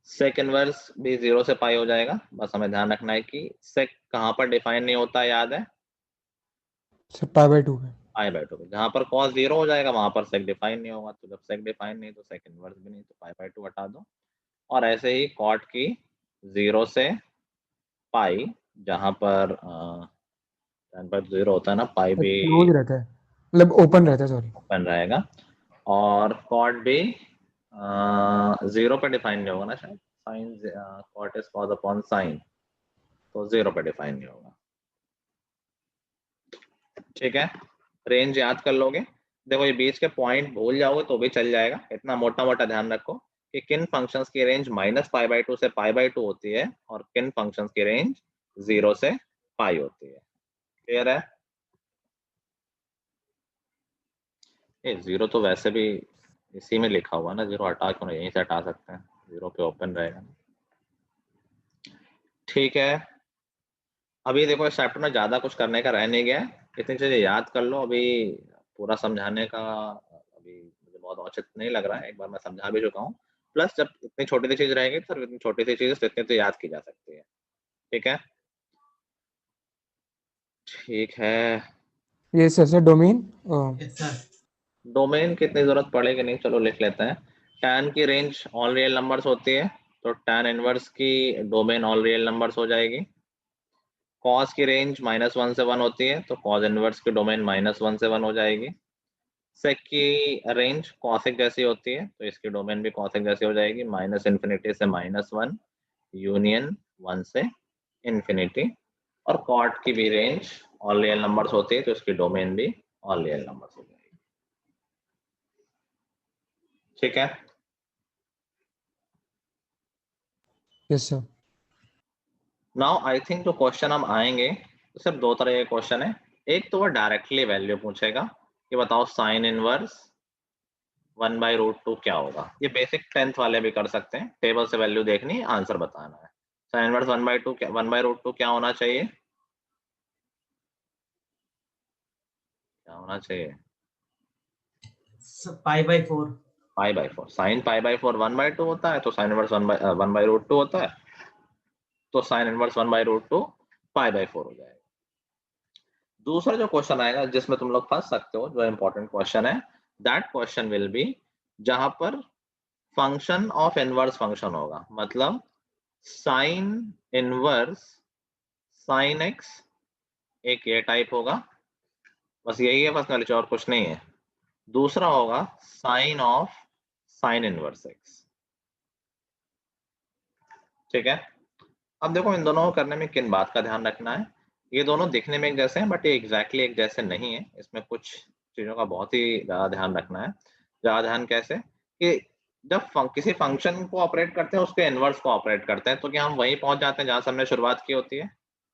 सेक इनवर्स भी 0 से पाई हो जाएगा। बस हमें ध्यान रखना है कि सेक कहाँ पर डिफाइन नहीं होता, याद है? सर π/2 पे। π/2 पे। जहाँ पर cos 0 हो जाएगा वहां पर सेक डिफाइन नहीं होगा, तो जब सेक डिफाइन नहीं तो सेक इनवर्स भी नहीं, तो π/2 हटा दो। और ऐसे ही कॉट की 0 से पाई, जहाँ पर 0 होता है ना, पाई भी क्लोज रहता है, मतलब ओपन रहता है, सॉरी। ओपन रहेगा। और कॉट भी 0 पे डिफाइन नहीं होगा ना शायद, sine cot is cos upon sine, तो 0 पे डिफाइन नहीं होगा। ठीक है, रेंज याद कर लोगे। देखो ये बीच के पॉइंट भूल जाओगे तो भी चल जाएगा, इतना मोटा मोटा ध्यान रखो कि किन फंक्शंस की रेंज -π/2 से π/2 होती है और किन फंक्शंस की रेंज 0 से पाई होती है। क्लियर है? ये 0 तो वैसे भी इसी में लिखा हुआ ना, 0 हटा क्यों नहीं, यहीं से हटा सकते हैं, 0 पे ओपन रहेगा। ठीक है, अभी देखो इस चैप्टर में ज्यादा कुछ करने का रह नहीं गया है, इतनी चीजें याद कर लो। अभी पूरा समझाने का अभी मुझे बहुत औचित्य नहीं लग रहा है, एक बार मैं समझा भी चुका हूँ। प्लस जब इतनी छोटी सी चीज रहेगी तो इतनी छोटी सी चीज इतनी तो याद की जा सकती है। ठीक है, ठीक है। ये sir domain yes sir. Domain की इतनी जरूरत पड़ेगी नहीं, चलो लिख लेते हैं। tan की रेंज ऑल रियल नंबर्स होती है, तो tan इनवर्स की डोमेन ऑल रियल नंबर्स हो जाएगी। cos की रेंज -1 से 1 होती है, तो cos इनवर्स की डोमेन -1 से 1 हो जाएगी। sec की रेंज cosec जैसी होती है, तो इसकी डोमेन भी cosec जैसी हो जाएगी, -∞ से -1 यूनियन 1 से इंफिनिटी। और cot की भी रेंज ऑल रियल नंबर्स होती है, तो इसकी डोमेन भी ऑल रियल नंबर्स हो जाएगी। ठीक है, yes sir. Now I think जो क्वेश्चन हम आएंगे तो सिर्फ दो तरह के क्वेश्चन है। एक तो वो डायरेक्टली वैल्यू पूछेगा कि बताओ साइन इनवर्स 1/√2 क्या होगा। ये बेसिक 10th वाले भी कर सकते हैं, टेबल से वैल्यू देखनी, आंसर बताना है। साइन इनवर्स 1/√2 क्या होना चाहिए, क्या होना चाहिए? π/4। π/4। साइन π/4 1/2 होता है, तो साइन इनवर्स 1/√2 होता है, तो साइन इनवर्स 1/√2 π/4 हो जाएगा। दूसरा जो क्वेश्चन आएगा जिसमें तुम लोग फंस सकते हो, जो इंपॉर्टेंट क्वेश्चन है, दैट क्वेश्चन विल बी जहां पर फंक्शन ऑफ इनवर्स फंक्शन होगा, मतलब साइन इनवर्स साइन एक्स, एक ये टाइप होगा, बस यही है, बस नॉलेज और कुछ नहीं है। दूसरा होगा sine of sine inverse x. ठीक है, अब देखो इन दोनों को करने में किन बात का ध्यान रखना है। ये दोनों दिखने में एक जैसे हैं, बट ये एग्जैक्टली एक जैसे नहीं है, इसमें कुछ चीजों का बहुत ही ज्यादा ध्यान रखना है। ज्यादा ध्यान कैसे कि जब किसी फंक्शन को ऑपरेट करते हैं उसके इनवर्स को ऑपरेट करते हैं, तो क्या हम वहीं पहुंच जाते हैं जहां से हमने शुरुआत की होती है?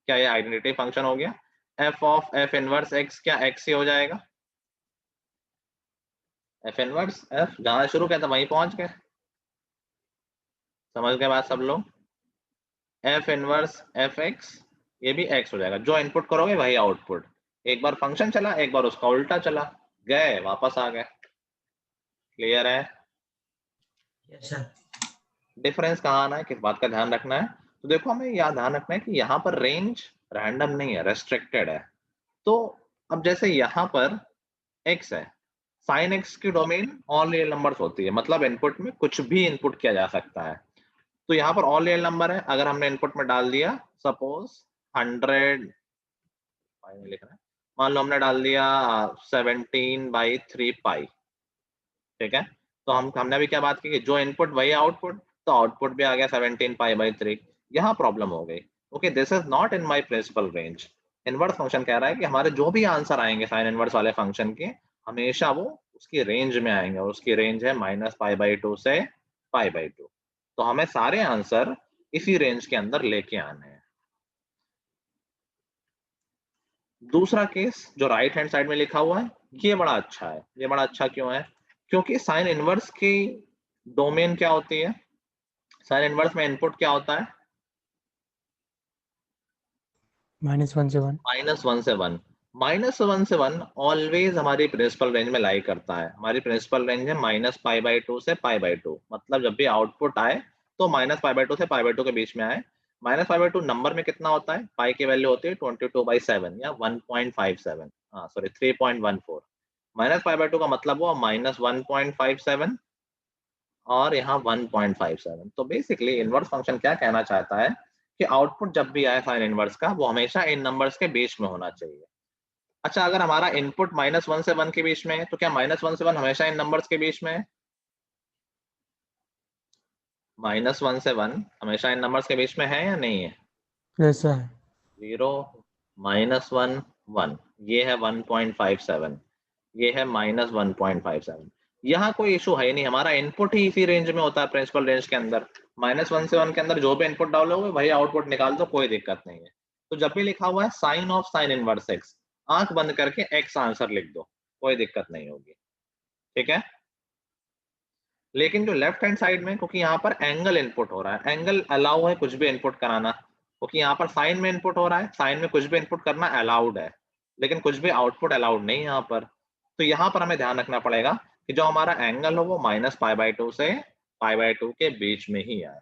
क्या ये आइडेंटिटी फंक्शन हो गया? F of F inverse x क्या एक्स ही हो जाएगा? एफ इनवर्स एफ, जहां शुरू किया था वहीं पहुंच गए। समझ गए बात सब लोग? एफ इनवर्स एफ एक्स, ये भी एक्स हो जाएगा, जो इनपुट करोगे वही आउटपुट। एक बार फंक्शन चला, एक बार उसका उल्टा चला, गए वापस आ गए। क्लियर है? Yes sir. डिफरेंस कहाँ आना है, किस बात का ध्यान रखना है? तो देखो हमें यह ध्यान रखना है कि यहाँ पर रेंज रैंडम नहीं है, रेस्ट्रिक्टेड है। तो अब जैसे यहाँ पर x है, साइन x की डोमेन ऑल रियल नंबर्स होती है, मतलब इनपुट में कुछ भी इनपुट किया जा सकता है। तो यहाँ पर ऑल रियल नंबर है, अगर हमने इनपुट में डाल दिया सपोज 100, लिख रहा है, मान लो हमने डाल दिया 17/3 पाई। ठीक है, तो हमने अभी क्या बात की कि जो इनपुट वही आउटपुट, तो आउटपुट भी आ गया 17π/3। यहाँ प्रॉब्लम हो गई, okay this is not in my principal range. Inverse function कह रहा है कि हमारे जो भी आंसर आएंगे साइन इनवर्स वाले फंक्शन के, हमेशा वो उसकी रेंज में आएंगे, और उसकी रेंज है -π/2 से π/2। तो हमें सारे आंसर इसी रेंज के अंदर लेके आने हैं। दूसरा केस जो राइट हैंड साइड में लिखा हुआ है, ये बड़ा अच्छा है। ये बड़ा अच्छा क्यों है? क्योंकि साइन इनवर्स की डोमेन क्या होती है? साइन इनवर्स में इनपुट क्या होता है? -1 से 1। -1 से 1। -1 से 1 ऑलवेज हमारी प्रिंसिपल रेंज में लाई करता है। हमारी प्रिंसिपल रेंज है -π/2 से π/2। मतलब जब भी आउटपुट आए तो -π/2 से π/2 के बीच में आए। -π/2 नंबर में कितना होता है? पाई की वैल्यू होती है 22/7 या 1.57, हाँ सॉरी 3.14। -π/2 का मतलब हुआ -1.57 और यहाँ 1.57। तो बेसिकली इनवर्स फंक्शन क्या कहना चाहता है कि आउटपुट जब भी आए साइन इनवर्स का, वो हमेशा इन नंबर्स के बीच में होना चाहिए। अच्छा, अगर हमारा इनपुट -1 से 1 के बीच में है, तो क्या -1 से 1 हमेशा इन नंबर्स के बीच में है? -1 से 1 हमेशा इन नंबर्स के बीच में है या नहीं है? ऐसा है। 0 -1 1, ये है 1.57, ये है -1.57। यहाँ कोई इशू है ही नहीं, हमारा इनपुट ही इसी रेंज में होता है प्रिंसिपल रेंज के अंदर। -1 से 1 के अंदर जो भी इनपुट डालोगे वही आउटपुट निकाल दो, कोई दिक्कत नहीं है। तो जब भी लिखा हुआ है sine of sine inverse x, आंख बंद करके एक्स आंसर लिख दो, कोई दिक्कत नहीं होगी। ठीक है? लेकिन जो लेफ्ट हैंड साइड में, क्योंकि यहाँ पर एंगल इनपुट हो रहा है, एंगल अलाउ है कुछ भी इनपुट कराना, क्योंकि यहाँ पर साइन में इनपुट हो रहा है, साइन में कुछ भी इनपुट करना अलाउड है, लेकिन कुछ भी आउटपुट अलाउड नहीं यहाँ पर। तो यहाँ पर हमें ध्यान रखना पड़ेगा कि जो हमारा एंगल हो वो -π/2 से π/2 के बीच में ही आए।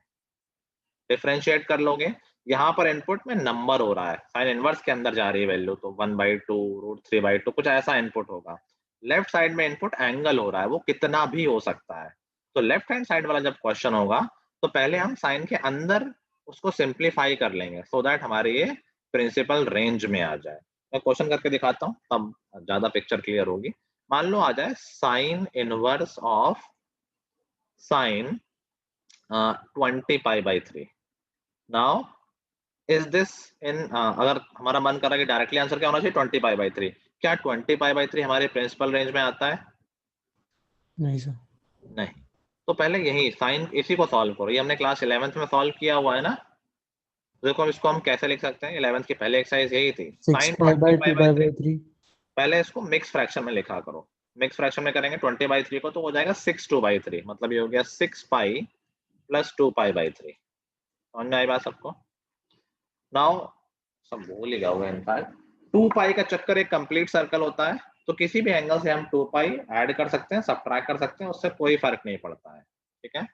डिफरेंशिएट कर लोगे, यहाँ पर इनपुट में नंबर हो रहा है, साइन इनवर्स के अंदर जा रही है वैल्यू, तो 1/2 √3/2 कुछ ऐसा इनपुट होगा। लेफ्ट साइड में इनपुट एंगल हो रहा है, वो कितना भी हो सकता है। तो लेफ्ट हैंड साइड वाला जब क्वेश्चन होगा तो पहले हम साइन के अंदर उसको सिंप्लीफाई कर लेंगे, सो दैट हमारे ये प्रिंसिपल रेंज में आ जाए। मैं क्वेश्चन करके दिखाता हूँ, तब ज्यादा पिक्चर क्लियर होगी। मान लो आ जाए sine inverse of sine 20π/3। Now is this in, अगर हमारा मन कर रहा है कि डायरेक्टली आंसर क्या होना चाहिए 20π/3, क्या 20π/3 हमारे प्रिंसिपल रेंज में आता है? नहीं सर। नहीं। तो पहले यही साइन, इसी को सॉल्व करो। ये हमने क्लास 11th में सॉल्व किया हुआ है ना। देखो इसको हम कैसे लिख सकते हैं, 11th की पहले एक्सरसाइज यही थी। साइन 6π/2π/3। पहले इसको मिक्स फ्रैक्शन में लिखा करो। मिक्स फ्रैक्शन में करेंगे 20/3 को, तो हो जाएगा 6/2/3, मतलब ये हो गया 6π + 2π/3। समझ में आई बात सबको? नाउ सब भूल ही गया होगा इनफैक्ट, 2π का चक्कर एक कंप्लीट सर्कल होता है, तो किसी भी एंगल से हम 2π ऐड कर सकते हैं, सब्ट्रैक्ट कर सकते हैं, उससे कोई फर्क नहीं पड़ता है। ठीक है?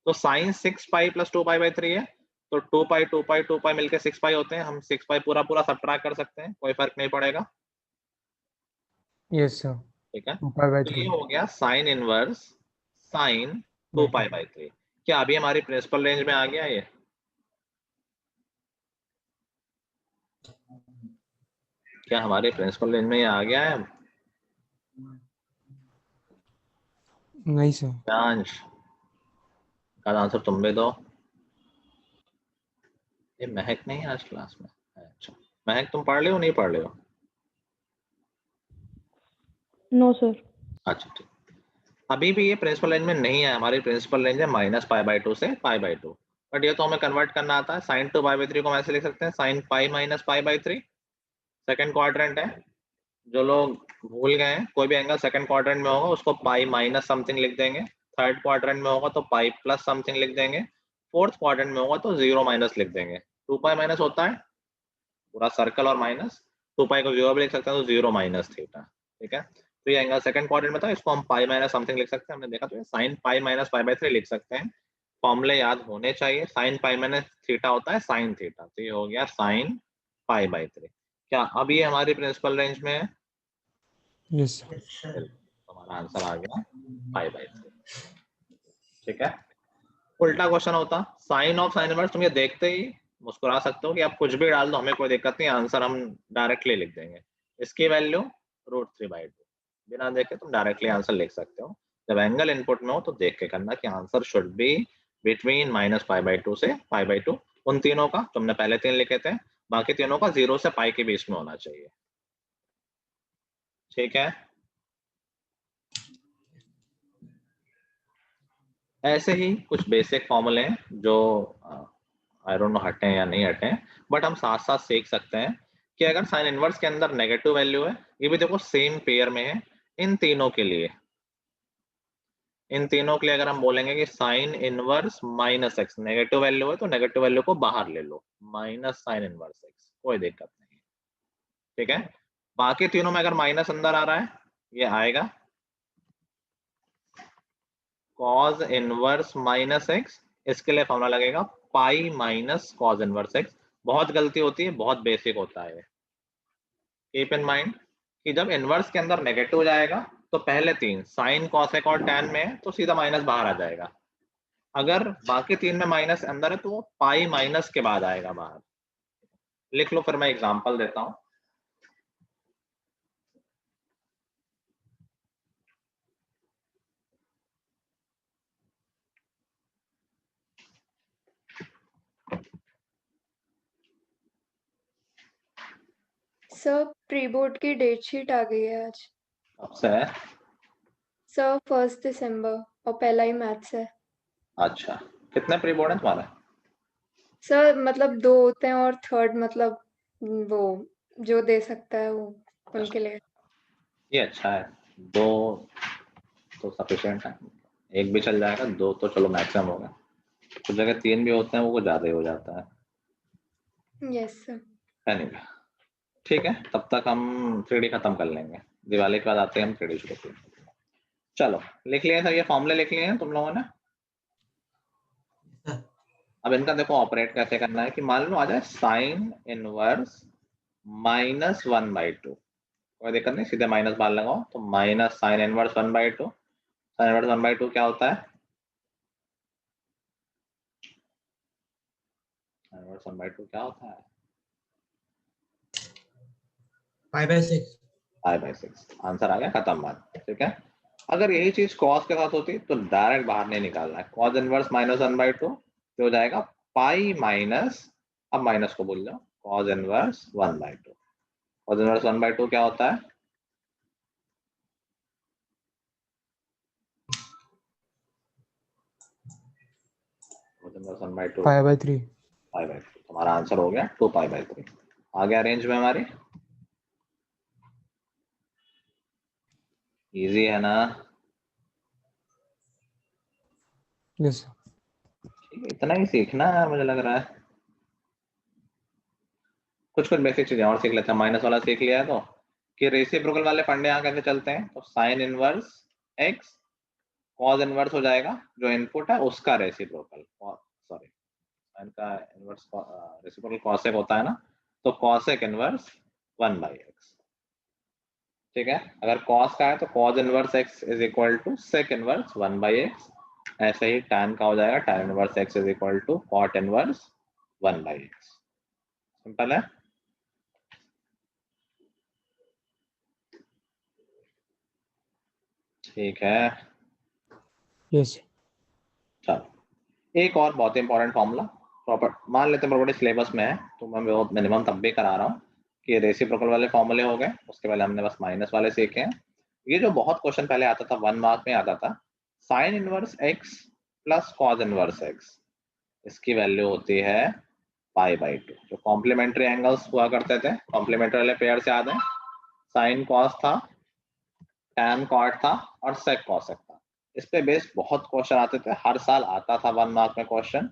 तो साइन 6π + 2π/3 है, तो 2π 2π 2π मिलके 6π होते हैं, हम 6π पूरा पूरा सब्ट्रैक्ट कर सकते हैं, कोई फर्क नहीं पड़ेगा। Yes sir. ठीक है? 2π/3। तो ये हो गया साइन इनवर्स साइन 2π/3। क्या अभी हमारी प्रिंसिपल रेंज में आ गया ये? क्या हमारे प्रिंसिपल रेंज में ये आ गया है? नहीं सर। अंश का आंसर तुम भी दो। ये महक नहीं है आज क्लास में? अच्छा महक, तुम पढ़ रहे हो नहीं पढ़ रहे हो? No sir. अच्छा ठीक, अभी भी ये प्रिंसिपल रेंज में नहीं है। हमारी प्रिंसिपल रेंज है -π/2 से π/2, बट ये तो हमें कन्वर्ट करना आता है। साइन 2π/3 को हम ऐसे लिख सकते हैं, साइन π - π/3। सेकंड क्वाड्रेंट है, जो लोग भूल गए हैं, कोई भी एंगल सेकंड क्वाड्रेंट में होगा उसको पाई माइनस समथिंग लिख देंगे, थर्ड क्वाड्रेंट में होगा तो पाई प्लस समथिंग लिख देंगे, फोर्थ क्वाड्रेंट में होगा तो 0 माइनस लिख देंगे। 2π माइनस होता है पूरा सर्कल और माइनस, 2π को 0 भी लिख सकते हैं तो 0 - थीटा। ठीक है? तो ये एंगल सेकंड क्वाड्रेंट में था, इसको हम पाई माइनस समथिंग लिख सकते हैं। हमने देखा तो साइन पाई - π/3 लिख सकते हैं। फॉर्मूले याद होने चाहिए, साइन पाई - थीटा होता है साइन थीटा, तो ये हो गया साइन π/3। क्या अब ये हमारी प्रिंसिपल रेंज में है? Yes sir. Yes, sir. हमारा आंसर आ गया π/3। ठीक है? उल्टा क्वेश्चन होता साइन ऑफ साइन इनवर्स, तुम ये देखते ही मुस्कुरा सकते हो कि आप कुछ भी डाल दो, हमें कोई दिक्कत नहीं, आंसर हम डायरेक्टली लिख देंगे। इसकी वैल्यू √3/2, बिना देखे तुम डायरेक्टली आंसर लिख सकते हो। जब एंगल इनपुट में हो तो देख के करना कि आंसर शुड बी बिटवीन -π/2 से π/2। उन तीनों का तुमने पहले 3 लिखे थे, बाकी तीनों का 0 से पाई के बीच में होना चाहिए। ठीक है? ऐसे ही कुछ बेसिक फॉर्मूले हैं जो आई डोंट नो हटे या नहीं हटे, बट हम साथ साथ सीख सकते हैं कि अगर साइन इनवर्स के अंदर नेगेटिव वैल्यू है, ये भी देखो सेम पेयर में है इन तीनों के लिए, इन तीनों के लिए अगर हम बोलेंगे कि sine inverse minus x, negative value है तो नेगेटिव वैल्यू को बाहर ले लो, माइनस साइन इनवर्स एक्स, कोई दिक्कत नहीं है, ठीक है। बाकी तीनों में अगर माइनस अंदर आ रहा है, ये आएगा कॉज इनवर्स माइनस एक्स, इसके लिए फॉर्मूला लगेगा pi minus cos inverse x. बहुत गलती होती है, बहुत बेसिक होता है। कीप इन माइंड कि जब इनवर्स के अंदर नेगेटिव जाएगा तो पहले तीन साइन कॉसेक और टैन में है तो सीधा माइनस बाहर आ जाएगा, अगर बाकी तीन में माइनस अंदर है तो वो पाई माइनस के बाद आएगा बाहर। लिख लो, फिर मैं एग्जांपल देता हूं। सर प्री बोर्ड की डेट शीट आ गई है आज। कब से है? सर 1 दिसंबर और पहला ही मैथ्स है। अच्छा, कितने प्री बोर्ड है तुम्हारे? सर मतलब 2 होते हैं और थर्ड मतलब वो जो दे सकता है वो उनके लिए। ये अच्छा है, 2 तो सफिशिएंट है, 1 भी चल जाएगा, 2 तो चलो मैक्सिमम होगा, कुछ जगह 3 भी होते हैं वो कुछ ज्यादा ही हो जाता है। Yes sir. एनीवे ठीक है, तब तक हम 3D खत्म कर लेंगे, दिवाली के बाद आते हैं हम 3D शुरू करेंगे। चलो लिख लिए सर, ये फॉर्मूले लिख लिए हैं तुम लोगों ने। अब इनका देखो ऑपरेट कैसे करना है कि मान लो आ जाए साइन इनवर्स माइनस 1/2, कोई दिक्कत नहीं, सीधे माइनस बाहर लगाओ, तो minus sine inverse 1/2। Sine inverse 1/2 क्या होता है? साइन इनवर्स 1/2 क्या होता है? π/6। π/6। आंसर आ गया, खत्म बात, ठीक है। अगर यही चीज कॉस के साथ होती तो डायरेक्ट बाहर नहीं निकालना है, कॉस इनवर्स माइनस 1/2 तो हो जाएगा पाई माइनस, अब माइनस को भूल जाओ, कॉस इनवर्स 1/2। कॉस इनवर्स 1/2 क्या होता है? Cos inverse 1/2 π/3। π/3। तुम्हारा आंसर हो गया 2π/3। आ गया रेंज में हमारी, इजी है ना? Yes sir. ठीक है, इतना ही सीखना है मुझे लग रहा है, कुछ कुछ बेसिक चीजें और सीख लेते हैं। माइनस वाला सीख लिया है तो कि रेसिप्रोकल वाले फंडे यहाँ कैसे चलते हैं, तो sign inverse x cos inverse हो जाएगा, जो इनपुट है उसका रेसिप्रोकल, सॉरी साइन का इनवर्स रेसिप्रोकल कॉसेक होता है ना, तो कॉसेक इनवर्स 1/x, ठीक है। अगर कॉस का है तो cos inverse x is equal to sec inverse 1/x, ऐसे ही tan का हो जाएगा tan inverse x is equal to cot inverse 1/x। Simple है। ठीक है, यस। चलो एक और बहुत इंपॉर्टेंट फॉर्मूला, प्रॉपर्टी मान लेते हैं प्रॉपर्टी सिलेबस में है तो मैं बहुत मिनिमम तब भी करा रहा हूँ कि रेसिप्रोकल वाले फॉर्मूले हो गए, उसके पहले हमने बस माइनस वाले सीखे हैं। ये जो बहुत क्वेश्चन पहले आता था 1 मार्क में आता था, sign inverse x plus cos inverse x, इसकी वैल्यू होती है π/2। जो कॉम्प्लीमेंट्री एंगल्स हुआ करते थे, कॉम्प्लीमेंट्री वाले पेयर से याद है, साइन कॉस था, tan कॉट था और सेक कॉसेक था। इस पे बेस्ड बहुत क्वेश्चन आते थे, हर साल आता था 1 मार्क में question.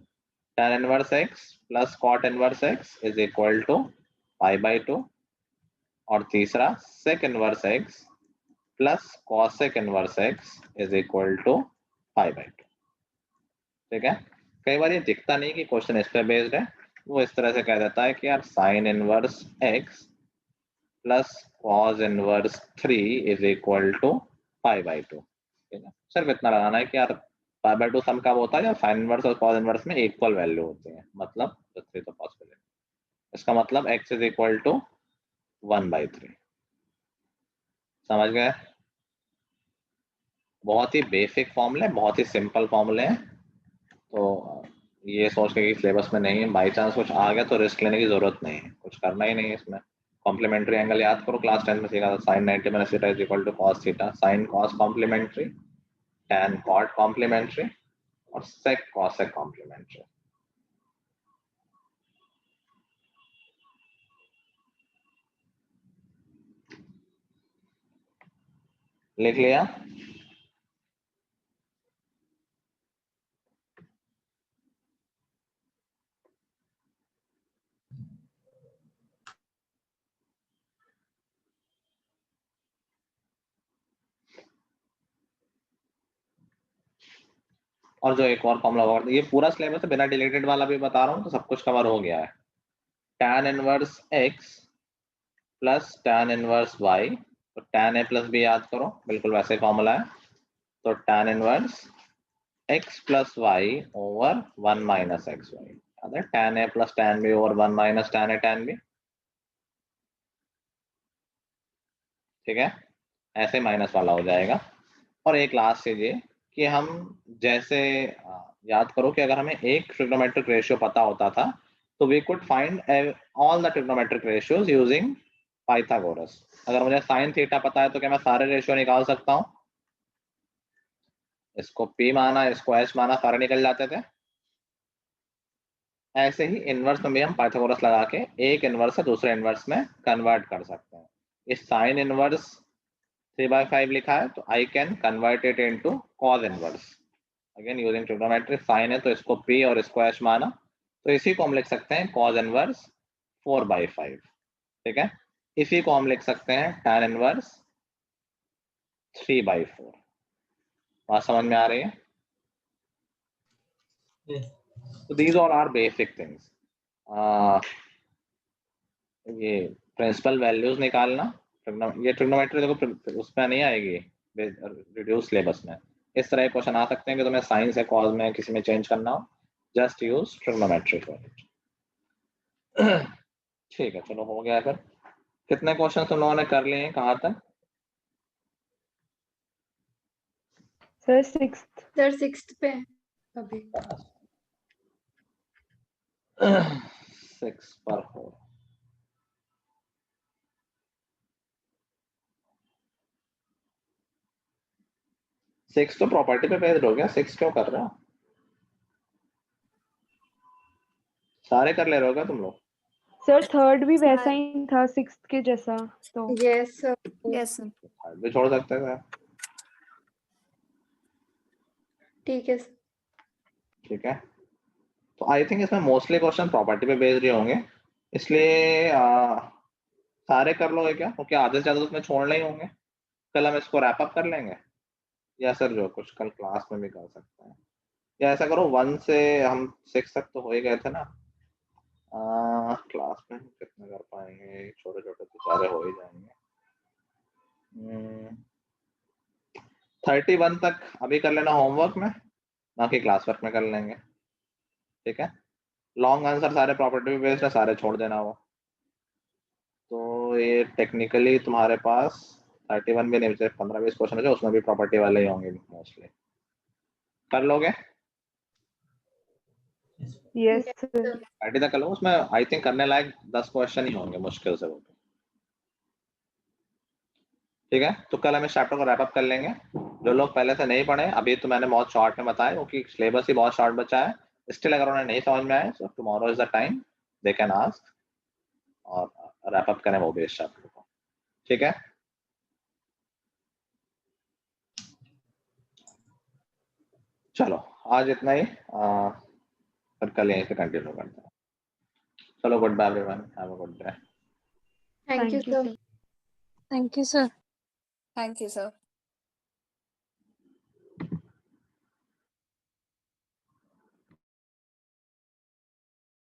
tan inverse x plus cot inverse x is equal to π/2, और तीसरा sec inverse x plus cosec inverse x is equal to π/2, ठीक है। कई बार ये दिखता नहीं कि क्वेश्चन इस पे बेस्ड है, वो इस तरह से कह देता है कि यार sine inverse x plus cos inverse 3 is equal to π/2, ठीक है। सिर्फ इतना लगाना है कि यार π/2 सम कब होता है जब साइन इनवर्स और कॉस इनवर्स में इक्वल वैल्यू होती है, मतलब 3 तो पॉसिबल है, इसका मतलब x इज इक्वल टू 1/3। समझ गए? बहुत ही बेसिक फॉर्मूले, बहुत ही सिंपल फॉर्मूले हैं, तो ये सोच के कि सिलेबस में नहीं है, बाई चांस कुछ आ गया तो रिस्क लेने की जरूरत नहीं है, कुछ करना ही नहीं है इसमें। कॉम्प्लीमेंट्री एंगल याद करो, क्लास 10 में सीखा था, sine 90 minus theta is equal to cos theta, sine cos complementary, tan cot complementary, और sec cosec कॉम्प्लीमेंट्री। लिख लिया? और जो एक और फॉर्मूला होगा, ये पूरा सिलेबस है, बिना डिलीटेड वाला भी बता रहा हूँ, तो सब कुछ कवर हो गया है। tan inverse x plus tan inverse y, तो tan a प्लस b याद करो, बिल्कुल वैसे फॉर्मूला है। तो tan inverse x plus y over 1 minus x y, याद है, tan a plus tan b over 1 minus tan a tan b, ठीक है, ऐसे माइनस वाला हो जाएगा। और एक लास्ट चीज ये कि हम जैसे याद करो कि अगर हमें एक ट्रिग्नोमेट्रिक रेशियो पता होता था तो we could find all the trigonometric ratios using Pythagoras. अगर मुझे साइन थीटा पता है तो क्या मैं सारे रेशियो निकाल सकता हूँ? इसको p माना, इसको h माना, सारे निकल जाते थे। ऐसे ही इनवर्स में भी हम पाइथागोरस लगा के एक इनवर्स से दूसरे इनवर्स में कन्वर्ट कर सकते हैं। इस साइन इनवर्स 3/5 लिखा है तो I can convert it into cos inverse, again using trigonometry. Sine है तो इसको p और इसको h माना, तो इसी को हम लिख सकते हैं कॉस इनवर्स 4/5, ठीक है। इसी को हम लिख सकते हैं tan इनवर्स 3/4। बात समझ में आ रही है? तो these all are basic things. ये प्रिंसिपल वैल्यूज निकालना, ये ट्रिग्नोमेट्री देखो उसमें नहीं आएगी रिड्यूस सिलेबस में। इस तरह के क्वेश्चन आ सकते हैं कि तुम्हें साइंस या कॉस में किसी में चेंज करना हो, just use trigonometry for it. ठीक है, चलो हो गया। फिर कितने क्वेश्चन तुम लोगों ने कर लिए हैं, कहाँ तक? Sir 6th। सर 6th पे अभी 6 पर हो। सिक्स तो प्रॉपर्टी पे बेस्ड हो गया, 6 क्यों कर रहे हो? सारे कर ले रहे हो क्या तुम लोग? सर 3rd भी वैसा ही था 6th के जैसा, तो यस सर। Yes sir. भी छोड़ सकते थे। ठीक है सर। ठीक है, तो आई थिंक इसमें मोस्टली क्वेश्चन प्रॉपर्टी पे बेस्ड ही होंगे, इसलिए सारे कर लोगे क्या? क्योंकि आधे से ज्यादा उसमें छोड़ने ही होंगे। कल हम इसको रैप अप कर लेंगे, या सर जो कुछ कल क्लास में भी कर सकते हैं, या ऐसा करो 1 से हम 6 तक तो हो ही गए थे ना, क्लास में कितने कर पाएंगे, छोटे छोटे तो सारे हो ही जाएंगे। 31 तक अभी कर लेना होमवर्क में, बाकी क्लास वर्क में कर लेंगे, ठीक है। लॉन्ग आंसर सारे प्रॉपर्टी बेस्ड है, सारे छोड़ देना वो। तो ये टेक्निकली तुम्हारे पास 31 भी नहीं, सिर्फ 15-20 क्वेश्चन है जो उसमें भी प्रॉपर्टी वाले ही होंगे मोस्टली। कर लोगे? Yes sir. 30 तक कर लो, उसमें आई थिंक करने लायक 10 क्वेश्चन ही होंगे मुश्किल से वो। ठीक है, तो कल हम इस चैप्टर को रैप अप कर लेंगे। जो लोग पहले से नहीं पढ़े, अभी तो मैंने बहुत शॉर्ट में बताया क्योंकि सिलेबस ही बहुत शॉर्ट बचा है। स्टिल अगर उन्हें नहीं समझ में आए तो tomorrow is the time they can ask और रैप अप करें वो भी इस चैप्टर को, ठीक है। चलो आज इतना ही, फिर कल यहीं से कंटिन्यू करते हैं। चलो good bye everyone, have a good day. Thank you sir. Thank you sir. Thank you sir.